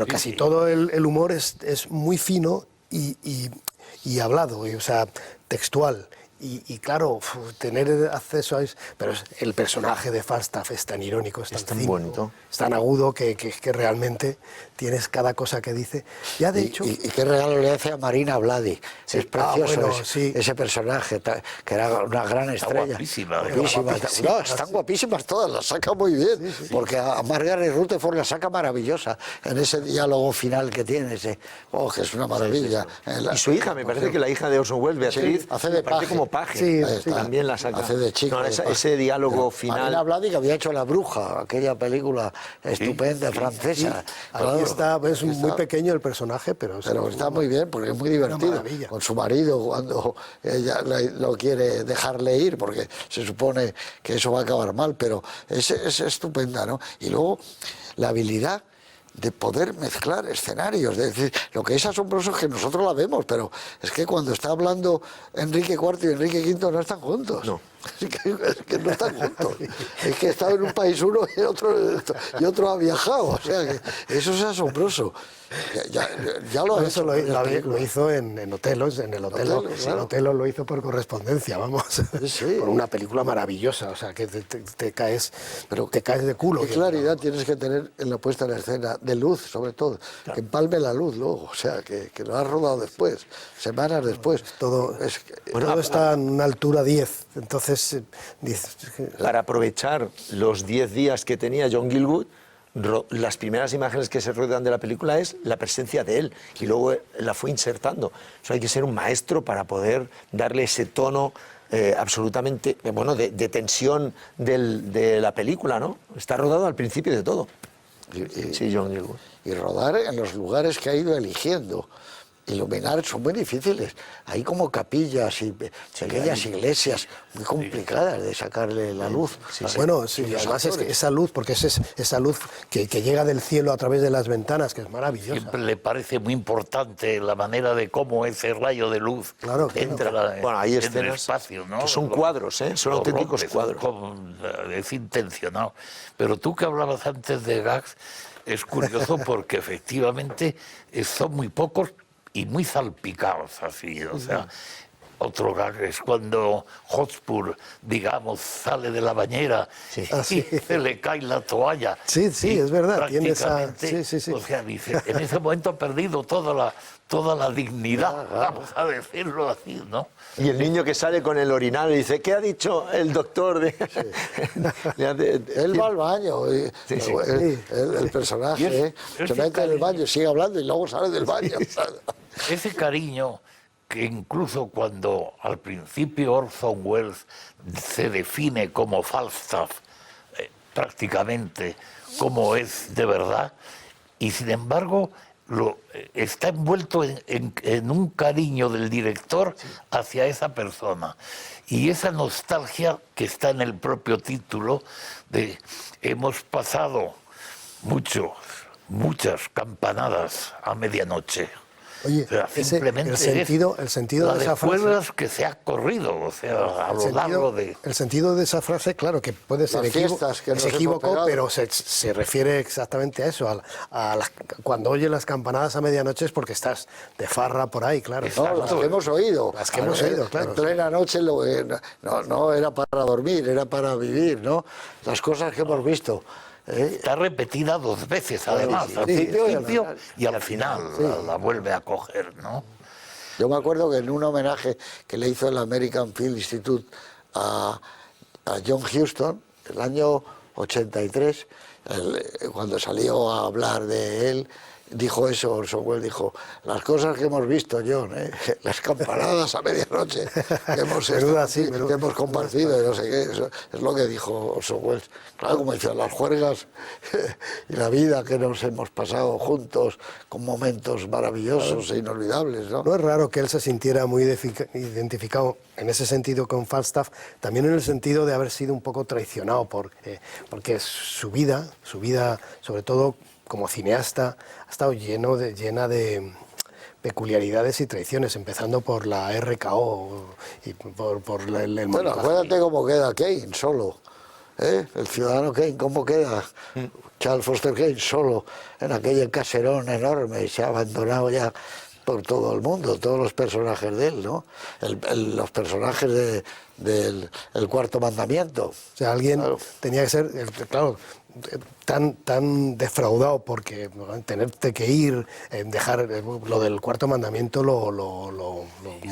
Speaker 2: casi todo el humor es muy fino y hablado, o sea, textual. Y claro, tener acceso a eso... Pero el personaje de Falstaff es tan irónico, es tan cínico,
Speaker 3: bonito,
Speaker 2: es tan agudo que realmente tienes cada cosa que dice. Ya de hecho...
Speaker 1: Y qué regalo le hace a Marina Bladi.
Speaker 2: Sí.
Speaker 1: Es precioso
Speaker 2: Bueno, sí.
Speaker 1: ese personaje, que era una gran estrella.
Speaker 4: Guapísima,
Speaker 1: Guapísima.
Speaker 2: guapísima.
Speaker 1: No, están guapísimas todas, las saca muy bien. Porque a Margaret Rutherford la saca maravillosa en ese diálogo final que tiene. Que es una maravilla.
Speaker 3: Y su hija, me parece que la hija de Orson Welles, Beatriz,
Speaker 1: hace de
Speaker 3: me parece
Speaker 1: paje.
Speaker 3: como paje.
Speaker 2: Sí,
Speaker 1: Ahí está.
Speaker 3: También la saca.
Speaker 1: Hace de chico.
Speaker 3: No,
Speaker 1: de paje.
Speaker 3: ese diálogo final.
Speaker 1: Marina Bladi, que había hecho La Bruja, aquella película estupenda francesa. Claro,
Speaker 2: Ahí está, es
Speaker 1: ahí
Speaker 2: muy
Speaker 1: está.
Speaker 2: pequeño el personaje, pero
Speaker 1: Está muy bien, porque es muy divertido.
Speaker 2: maravilla.
Speaker 1: Con su marido, cuando ella lo quiere dejarle ir, porque se supone que eso va a acabar mal, pero es estupenda, ¿no? Y luego, la habilidad de poder mezclar escenarios, es decir, lo que es asombroso es que nosotros la vemos, pero es que cuando está hablando Enrique IV y Enrique V no están juntos.
Speaker 3: No.
Speaker 1: Es que no están juntos. Es que estaba en un país uno y otro ha viajado. O sea, que eso es asombroso. Ya lo ha
Speaker 2: eso
Speaker 1: hecho.
Speaker 2: lo hizo en Otelos, en el Otelo.
Speaker 1: Otelo, claro.
Speaker 2: Otelo lo hizo por correspondencia, vamos.
Speaker 1: Sí.
Speaker 2: Por una película maravillosa, o sea, que te caes, pero te caes de culo.
Speaker 1: Qué claridad tienes que tener en la puesta en escena, de luz sobre todo, que empalme la luz luego, o sea, que lo has rodado después, semanas después.
Speaker 2: Todo, todo está en una altura 10, entonces dices...
Speaker 3: Para aprovechar los 10 días que tenía John Gielgud, las primeras imágenes que se ruedan de la película es la presencia de él y luego la fue insertando. Eso hay que ser un maestro para poder darle ese tono absolutamente, bueno, de tensión de la película, ¿no? Está rodado al principio de todo. Sí, John Gielgud.
Speaker 1: Y rodar en los lugares que ha ido eligiendo. Iluminar son muy difíciles. Hay como capillas y pequeñas iglesias muy complicadas de sacarle la luz.
Speaker 2: Bueno, sí, además es que esa luz, porque es esa luz que llega del cielo a través de las ventanas, que es maravillosa.
Speaker 4: Siempre le parece muy importante la manera de cómo ese rayo de luz entra
Speaker 3: Bueno, hay
Speaker 4: en el
Speaker 3: escenas
Speaker 4: espacio, ¿no?
Speaker 3: que son cuadros, ¿eh? Son auténticos cuadros.
Speaker 4: Es intencionado. Pero tú que hablabas antes de gags, es curioso porque efectivamente son muy pocos y muy salpicados así, o sea, otro gag es cuando Hotspur, digamos, sale de la bañera y se le cae la toalla.
Speaker 2: Sí, es verdad, tiene esa...
Speaker 4: O sea, dice, en ese momento ha perdido toda la dignidad, vamos a decirlo así, ¿no?
Speaker 3: Y el niño que sale con el orinal y dice, ¿qué ha dicho el doctor?
Speaker 1: Él va al baño, el personaje se mete en el baño, sigue hablando y luego sale del baño.
Speaker 4: Ese cariño que incluso cuando al principio Orson Welles se define como Falstaff, prácticamente como es de verdad, y sin embargo está envuelto en un cariño del director hacia esa persona. Y esa nostalgia que está en el propio título de hemos pasado muchas campanadas a medianoche.
Speaker 2: Oye,
Speaker 4: O sea, simplemente
Speaker 2: el sentido
Speaker 4: la
Speaker 2: de esa frase...
Speaker 4: escuelas que se ha corrido, o sea, a lo largo de...
Speaker 2: El sentido de esa frase, claro, que puede ser
Speaker 1: Las fiestas que nos hemos
Speaker 2: equívoco,
Speaker 1: pegado.
Speaker 2: pero se refiere exactamente a eso, cuando oyes las campanadas a medianoche es porque estás de farra por ahí, claro.
Speaker 1: No, las que hemos oído.
Speaker 2: Las que hemos oído, claro.
Speaker 1: En plena noche no era para dormir, era para vivir, ¿no? Las cosas que hemos visto.
Speaker 4: Está repetida 2 veces, además, al principio y al final la vuelve a coger, ¿no?
Speaker 1: Yo me acuerdo que en un homenaje que le hizo el American Film Institute a John Huston, el año 83, cuando salió a hablar de él, dijo eso, Orson Welles dijo, las cosas que hemos visto, John, las campanadas a medianoche que hemos compartido, y no sé qué, eso es lo que dijo Orson Welles. Claro, como decía, las juergas y la vida que nos hemos pasado juntos con momentos maravillosos e inolvidables, ¿no?
Speaker 2: No es raro que él se sintiera muy identificado en ese sentido con Falstaff, también en el sentido de haber sido un poco traicionado, porque su vida, sobre todo como cineasta, ha estado llena de peculiaridades y traiciones, empezando por la RKO y por el
Speaker 1: Bueno, acuérdate cómo queda Kane solo, el ciudadano Kane, cómo queda Charles Foster Kane solo en aquel caserón enorme y se ha abandonado ya por todo el mundo, todos los personajes de él, ¿no? Los personajes del el Cuarto Mandamiento.
Speaker 2: O sea, alguien tenía que ser, claro, tan defraudado porque tenerte que ir, dejar lo del Cuarto Mandamiento lo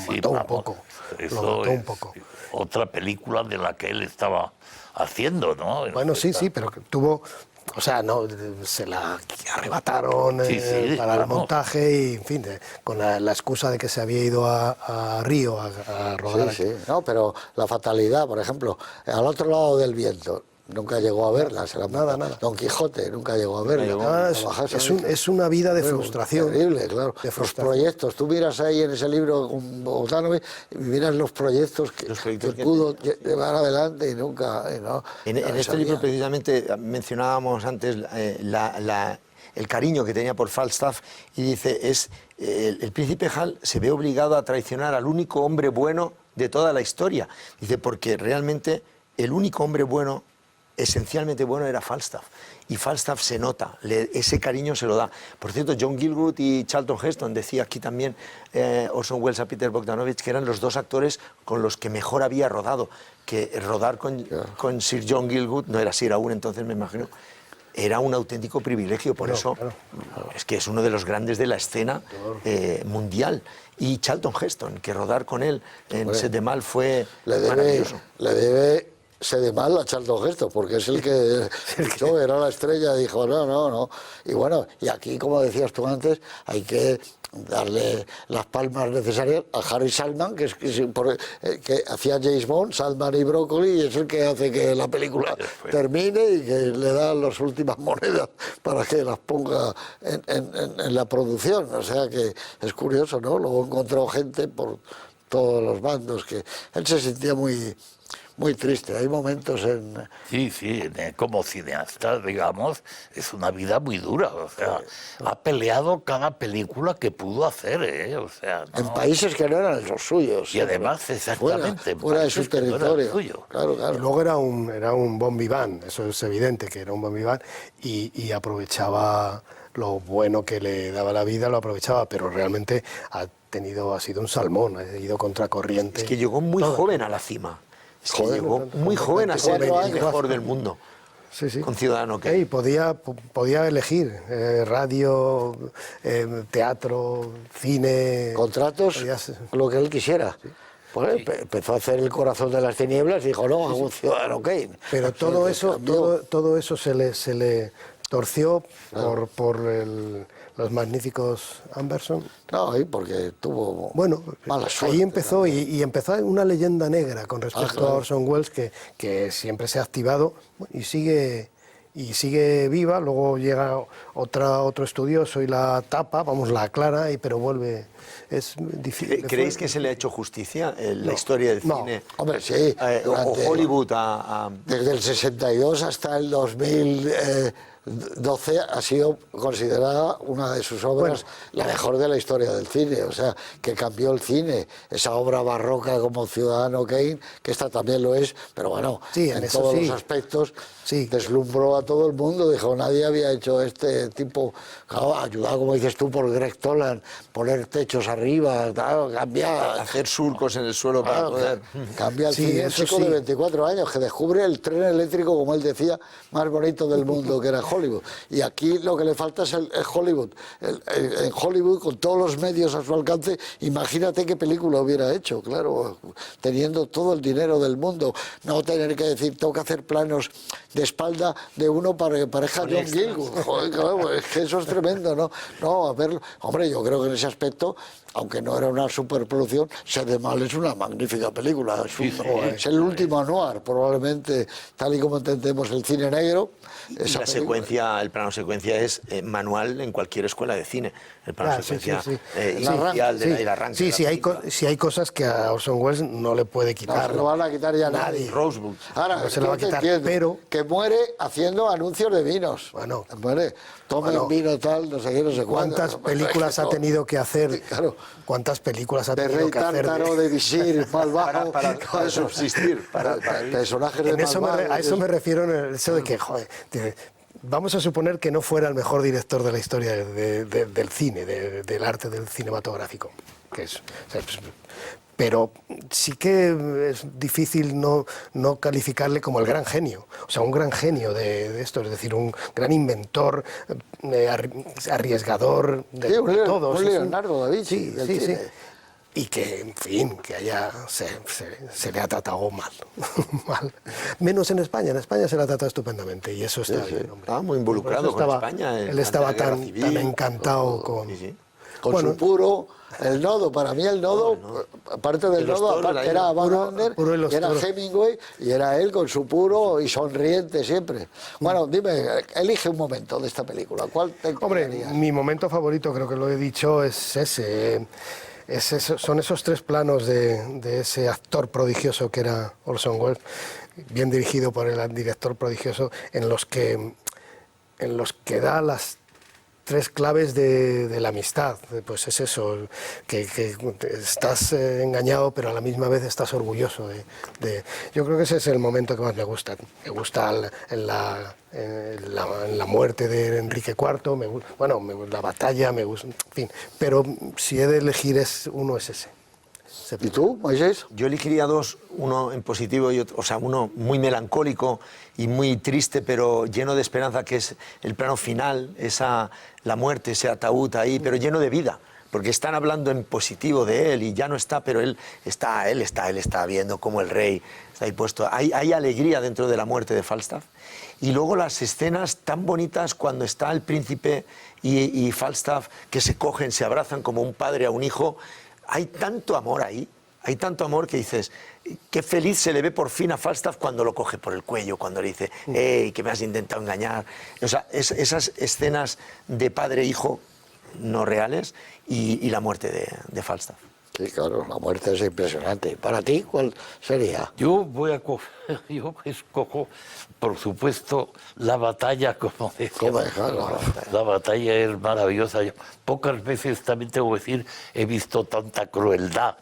Speaker 2: mató un poco.
Speaker 4: Eso
Speaker 2: Lo mató un
Speaker 4: es
Speaker 2: poco.
Speaker 4: otra película de la que él estaba haciendo, ¿no?
Speaker 2: Bueno, sí, pero que tuvo... O sea, no, se la arrebataron para el montaje y, en fin, con la excusa de que se había ido a Río a rodar.
Speaker 1: Sí, no, pero la fatalidad, por ejemplo, al otro lado del viento, nunca llegó a verla.
Speaker 2: Nada.
Speaker 1: Don Quijote nunca llegó a verla.
Speaker 2: Es una vida de frustración.
Speaker 1: Terrible, claro.
Speaker 2: De
Speaker 1: Los
Speaker 2: frustración.
Speaker 1: proyectos, tú miras ahí en ese libro con Bogdanovich y miras los proyectos que pudo llevar adelante y nunca...
Speaker 3: En este libro precisamente mencionábamos antes el cariño que tenía por Falstaff y dice, el príncipe Hal se ve obligado a traicionar al único hombre bueno de toda la historia. Dice, porque realmente el único hombre bueno, esencialmente bueno, era Falstaff. Y Falstaff se nota, ese cariño se lo da. Por cierto, John Gielgud y Charlton Heston, decía aquí también Orson Welles a Peter Bogdanovich, que eran los dos actores con los que mejor había rodado. Que rodar con Sir John Gielgud, no era Sir aún entonces, me imagino, era un auténtico privilegio, por eso es que es uno de los grandes de la escena mundial. Y Charlton Heston, que rodar con él en Set de Mal fue maravilloso.
Speaker 1: Le debe Sedemal a Charlton Heston, porque es el que era la estrella, dijo no. Y bueno, y aquí, como decías tú antes, hay que darle las palmas necesarias a Harry Salman, que hacía James Bond, Salman y Broccoli, y es el que hace que la película termine y que le da las últimas monedas para que las ponga en la producción. O sea que es curioso, ¿no? Luego encontró gente por todos los bandos, que él se sentía muy triste. Hay momentos en...
Speaker 4: Sí, como cineasta, digamos, es una vida muy dura. O sea, ha peleado cada película que pudo hacer, ¿eh? O sea, no...
Speaker 1: En países que no eran los suyos.
Speaker 4: Y además, exactamente,
Speaker 1: fuera de su territorio. Claro.
Speaker 2: Y luego era un bon vivant, eso es evidente que era un bon vivant, y aprovechaba lo bueno que le daba la vida, lo aprovechaba, pero realmente ha sido un salmón, ha ido contracorriente.
Speaker 3: Es que llegó muy joven a la cima. Es que llegó muy joven a ser el mejor del mundo.
Speaker 2: Sí.
Speaker 3: Con Ciudadano Kane.
Speaker 2: Y podía elegir radio, teatro, cine...
Speaker 1: Contratos, lo que él quisiera. Pues empezó a hacer El corazón de las tinieblas y dijo, no, hago un Ciudadano Kane.
Speaker 2: Pero todo eso se le torció por los magníficos Anderson.
Speaker 1: No, porque tuvo mala suerte.
Speaker 2: Ahí empezó, y empezó una leyenda negra con respecto a Orson Welles que siempre se ha activado y sigue viva. Luego llega otro estudioso y la tapa, la aclara, pero vuelve. Es difícil.
Speaker 3: ¿Creéis que se le ha hecho justicia la historia del cine?
Speaker 1: Hombre, sí.
Speaker 3: O Hollywood
Speaker 1: Desde el 62 hasta el 2012 ha sido considerada una de sus obras la mejor de la historia del cine, o sea, que cambió el cine, esa obra barroca como Ciudadano Kane, que esta también lo es, pero bueno, en todos los aspectos deslumbró a todo el mundo, dijo, nadie había hecho este tipo, claro, ayudado, como dices tú, por Greg Toland, poner techos arriba, cambiar...
Speaker 3: Hacer surcos en el suelo para poder...
Speaker 1: Cambia el cine, un chico de 24 años que descubre el tren eléctrico, como él decía, más bonito del mundo, que era Hollywood. Y aquí lo que le falta es el Hollywood. En Hollywood, con todos los medios a su alcance, imagínate qué película hubiera hecho, claro, teniendo todo el dinero del mundo, no tener que decir, tengo que hacer planos de espalda de uno para que parezca John Gielgud. Joder, claro, es que eso es tremendo, ¿no? No, a ver, hombre, yo creo que en ese aspecto, aunque no era una superproducción, Set de Mal es una magnífica película. Es el último noir, probablemente, tal y como entendemos el cine negro.
Speaker 3: La secuencia, el plano secuencia es manual en cualquier escuela de cine. El plano secuencia inicial del arranque.
Speaker 2: Sí, hay cosas que a Orson Welles no le puede quitar.
Speaker 1: No se lo van a quitar ya nadie.
Speaker 3: Rosebud.
Speaker 1: Ahora,
Speaker 2: no se lo va a quitar, pero...
Speaker 1: Que muere haciendo anuncios de vinos.
Speaker 2: Bueno.
Speaker 1: Muere, tomen vino tal, no sé qué, no sé cuánto.
Speaker 2: ¿Cuántas películas ha tenido que hacer?
Speaker 1: Claro.
Speaker 2: ¿Cuántas películas ha
Speaker 1: de
Speaker 2: tenido
Speaker 1: Rey
Speaker 2: que hacer?
Speaker 1: Tártaro, de Visir, Malvajo...
Speaker 3: Para subsistir.
Speaker 1: Personajes de Malvajo.
Speaker 2: A eso me refiero en el hecho de que, joder... vamos a suponer que no fuera el mejor director de la historia del cine, del arte del cinematográfico, que es, o sea, pues, pero sí que es difícil no calificarle como el gran genio, o sea, un gran genio de esto, es decir, un gran inventor, arriesgador de todo.
Speaker 1: Un Leonardo da Vinci del
Speaker 2: sí.
Speaker 1: cine.
Speaker 2: Y que, en fin, que se le ha tratado mal, mal. Menos en España se le ha tratado estupendamente y eso está bien, hombre.
Speaker 3: Estaba muy involucrado con España.
Speaker 2: Él estaba tan encantado con...
Speaker 1: Con su puro, el nodo, para mí el nodo, aparte del nodo, aparte era Van Gogh, y era Hemingway, y era él con su puro y sonriente siempre. Bueno, dime, elige un momento de esta película, ¿cuál te encantaría?
Speaker 2: Hombre, mi momento favorito, creo que lo he dicho, es ese. Son esos tres planos de ese actor prodigioso que era Orson Welles, bien dirigido por el director prodigioso, en los que da las tres claves de la amistad. Pues es eso, que estás engañado, pero a la misma vez estás orgulloso yo creo que ese es el momento que más me gusta. Me gusta en la muerte de Enrique IV, la batalla, me gusta, en fin. Pero si he de elegir uno es ese.
Speaker 1: ¿Y tú, Moisés?
Speaker 3: Yo elegiría dos, uno en positivo y otro, o sea, uno muy melancólico y muy triste, pero lleno de esperanza, que es el plano final, la muerte, ese ataúd ahí, pero lleno de vida, porque están hablando en positivo de él y ya no está, pero él está viendo cómo el rey está ahí puesto. Hay alegría dentro de la muerte de Falstaff. Y luego las escenas tan bonitas cuando está el príncipe y Falstaff, que se cogen, se abrazan como un padre a un hijo. Hay tanto amor ahí, hay tanto amor que dices, qué feliz se le ve por fin a Falstaff cuando lo coge por el cuello, cuando le dice, hey, que me has intentado engañar. O sea, esas escenas de padre-hijo no reales y la muerte de Falstaff.
Speaker 1: Sí, claro, la muerte es impresionante. ¿Para ti cuál sería?
Speaker 4: Yo escojo, por supuesto, la batalla, como decía. La batalla es maravillosa. Pocas veces, también tengo que decir, he visto tanta crueldad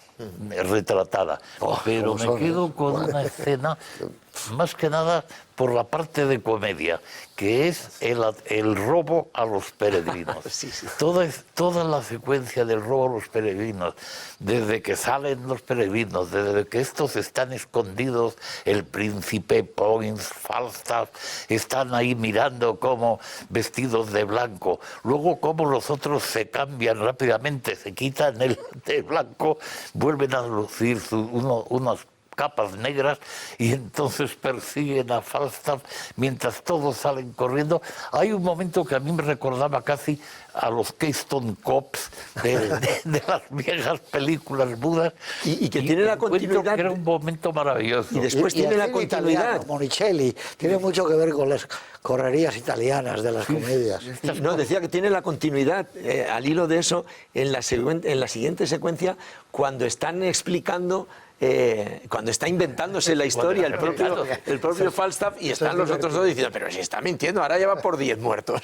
Speaker 4: retratada. Pero me quedo con una escena, más que nada por la parte de comedia, que es el robo a los peregrinos. Toda la secuencia del robo a los peregrinos, desde que salen los peregrinos, desde que estos están escondidos, el príncipe, Poins, Falstaff, están ahí mirando como vestidos de blanco, luego como los otros se cambian rápidamente, se quitan el de blanco, vuelven a lucir unas capas negras y entonces persiguen a Falstaff mientras todos salen corriendo. Hay un momento que a mí me recordaba casi a los Keystone Cops de las viejas películas mudas
Speaker 3: y que tiene la continuidad.
Speaker 4: Que era un momento maravilloso.
Speaker 3: Y después tiene la continuidad.
Speaker 1: Monicelli tiene mucho que ver con las correrías italianas de las comedias.
Speaker 3: No, decía que tiene la continuidad, al hilo de eso, en la siguiente secuencia, cuando están explicando, cuando está inventándose la historia el propio Falstaff, y están los otros dos diciendo, pero si está mintiendo, ahora ya va por 10 muertos.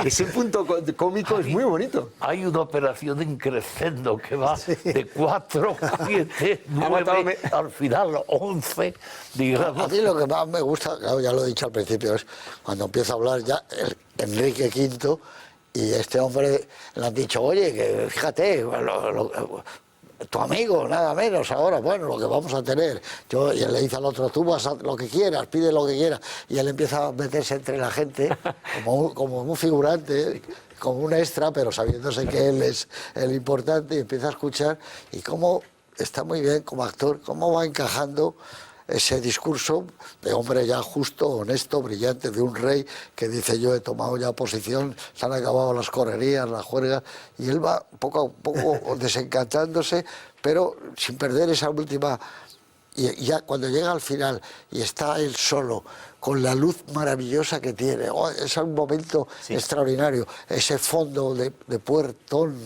Speaker 3: Ese punto cómico es muy bonito.
Speaker 4: Hay una operación in crescendo que va de 4, 7, 9, al final 11, digamos.
Speaker 1: A mí lo que más me gusta, claro, ya lo he dicho al principio, es cuando empieza a hablar ya Enrique V y este hombre le han dicho, oye, que fíjate, tu amigo, nada menos ahora, bueno, lo que vamos a tener. Y él le dice al otro, tú vas a lo que quieras, pide lo que quieras. Y él empieza a meterse entre la gente como un figurante, como un extra, pero sabiéndose que él es el importante, y empieza a escuchar. Y cómo está muy bien como actor, cómo va encajando ese discurso de hombre ya justo, honesto, brillante, de un rey que dice, yo he tomado ya posición, se han acabado las correrías, las juergas, y él va poco a poco desencantándose, pero sin perder esa última. Y ya cuando llega al final y está él solo, con la luz maravillosa que tiene, es un momento extraordinario, ese fondo de puertón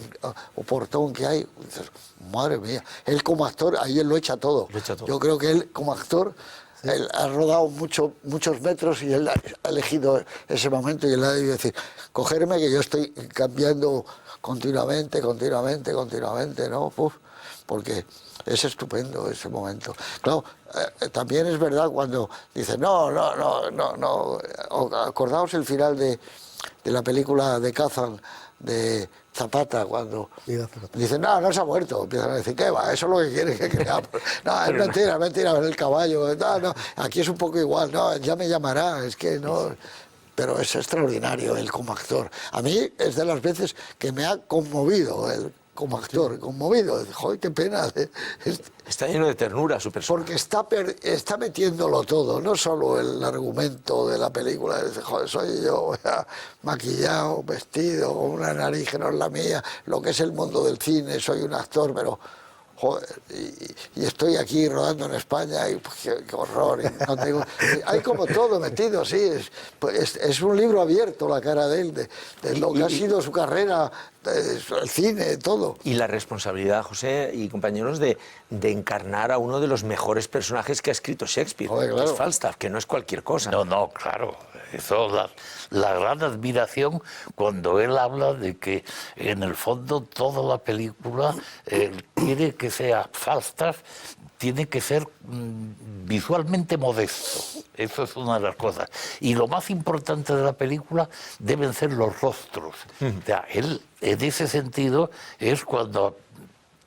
Speaker 1: o portón que hay, dices, madre mía, él como actor, ahí él lo echa todo. Yo creo que él como actor, él ha rodado muchos metros y él ha elegido ese momento y él ha debido decir, cogerme que yo estoy cambiando continuamente, ¿no? Porque Es estupendo ese momento. Claro, también es verdad cuando dicen, no, acordaos el final de la película de Kazan, de Zapata, cuando dicen, no se ha muerto, empiezan a decir, ¿qué va? Eso es lo que quieren que creamos. No, es mentira, ver el caballo, no, aquí es un poco igual, no, ya me llamará, es que no... Pero es extraordinario él como actor. A mí es de las veces que me ha conmovido él como actor, conmovido. Joder, qué pena.
Speaker 3: Está lleno de ternura su personaje.
Speaker 1: Porque está metiéndolo todo, no solo el argumento de la película. Dice, joder, soy yo maquillado, vestido, con una nariz que no es la mía, lo que es el mundo del cine, soy un actor, pero... Joder, y estoy aquí rodando en España y pues, qué horror. Y no tengo, hay como todo metido, sí. Es un libro abierto la cara de él, de lo que ha sido su carrera, el cine, todo.
Speaker 3: Y la responsabilidad, José y compañeros, de encarnar a uno de los mejores personajes que ha escrito Shakespeare,
Speaker 1: Joder, claro.
Speaker 3: que es Falstaff, que no es cualquier cosa.
Speaker 4: No, claro. Eso, la gran admiración cuando él habla de que en el fondo toda la película quiere que sea Falstaff, tiene que ser visualmente modesto. Eso es una de las cosas. Y lo más importante de la película deben ser los rostros. O sea, él, en ese sentido, es cuando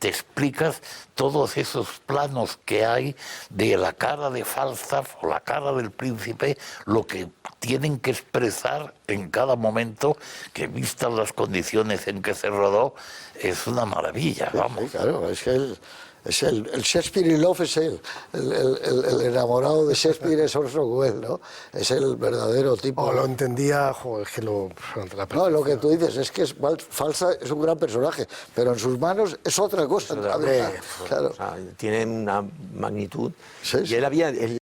Speaker 4: te explicas todos esos planos que hay de la cara de Falstaff o la cara del príncipe, lo que tienen que expresar en cada momento, que vistas las condiciones en que se rodó, es una maravilla, vamos.
Speaker 1: Sí, claro, es que el Shakespeare in Love es él, el enamorado de Shakespeare es Orson Welles, ¿no? Es el verdadero tipo.
Speaker 2: O lo entendía, joder, es que lo...
Speaker 1: No, lo que tú dices es que Falstaff es un gran personaje, pero en sus manos es otra cosa.
Speaker 3: Claro.
Speaker 1: Claro.
Speaker 3: O sea, tiene una magnitud.
Speaker 1: Sí, sí.
Speaker 3: Y él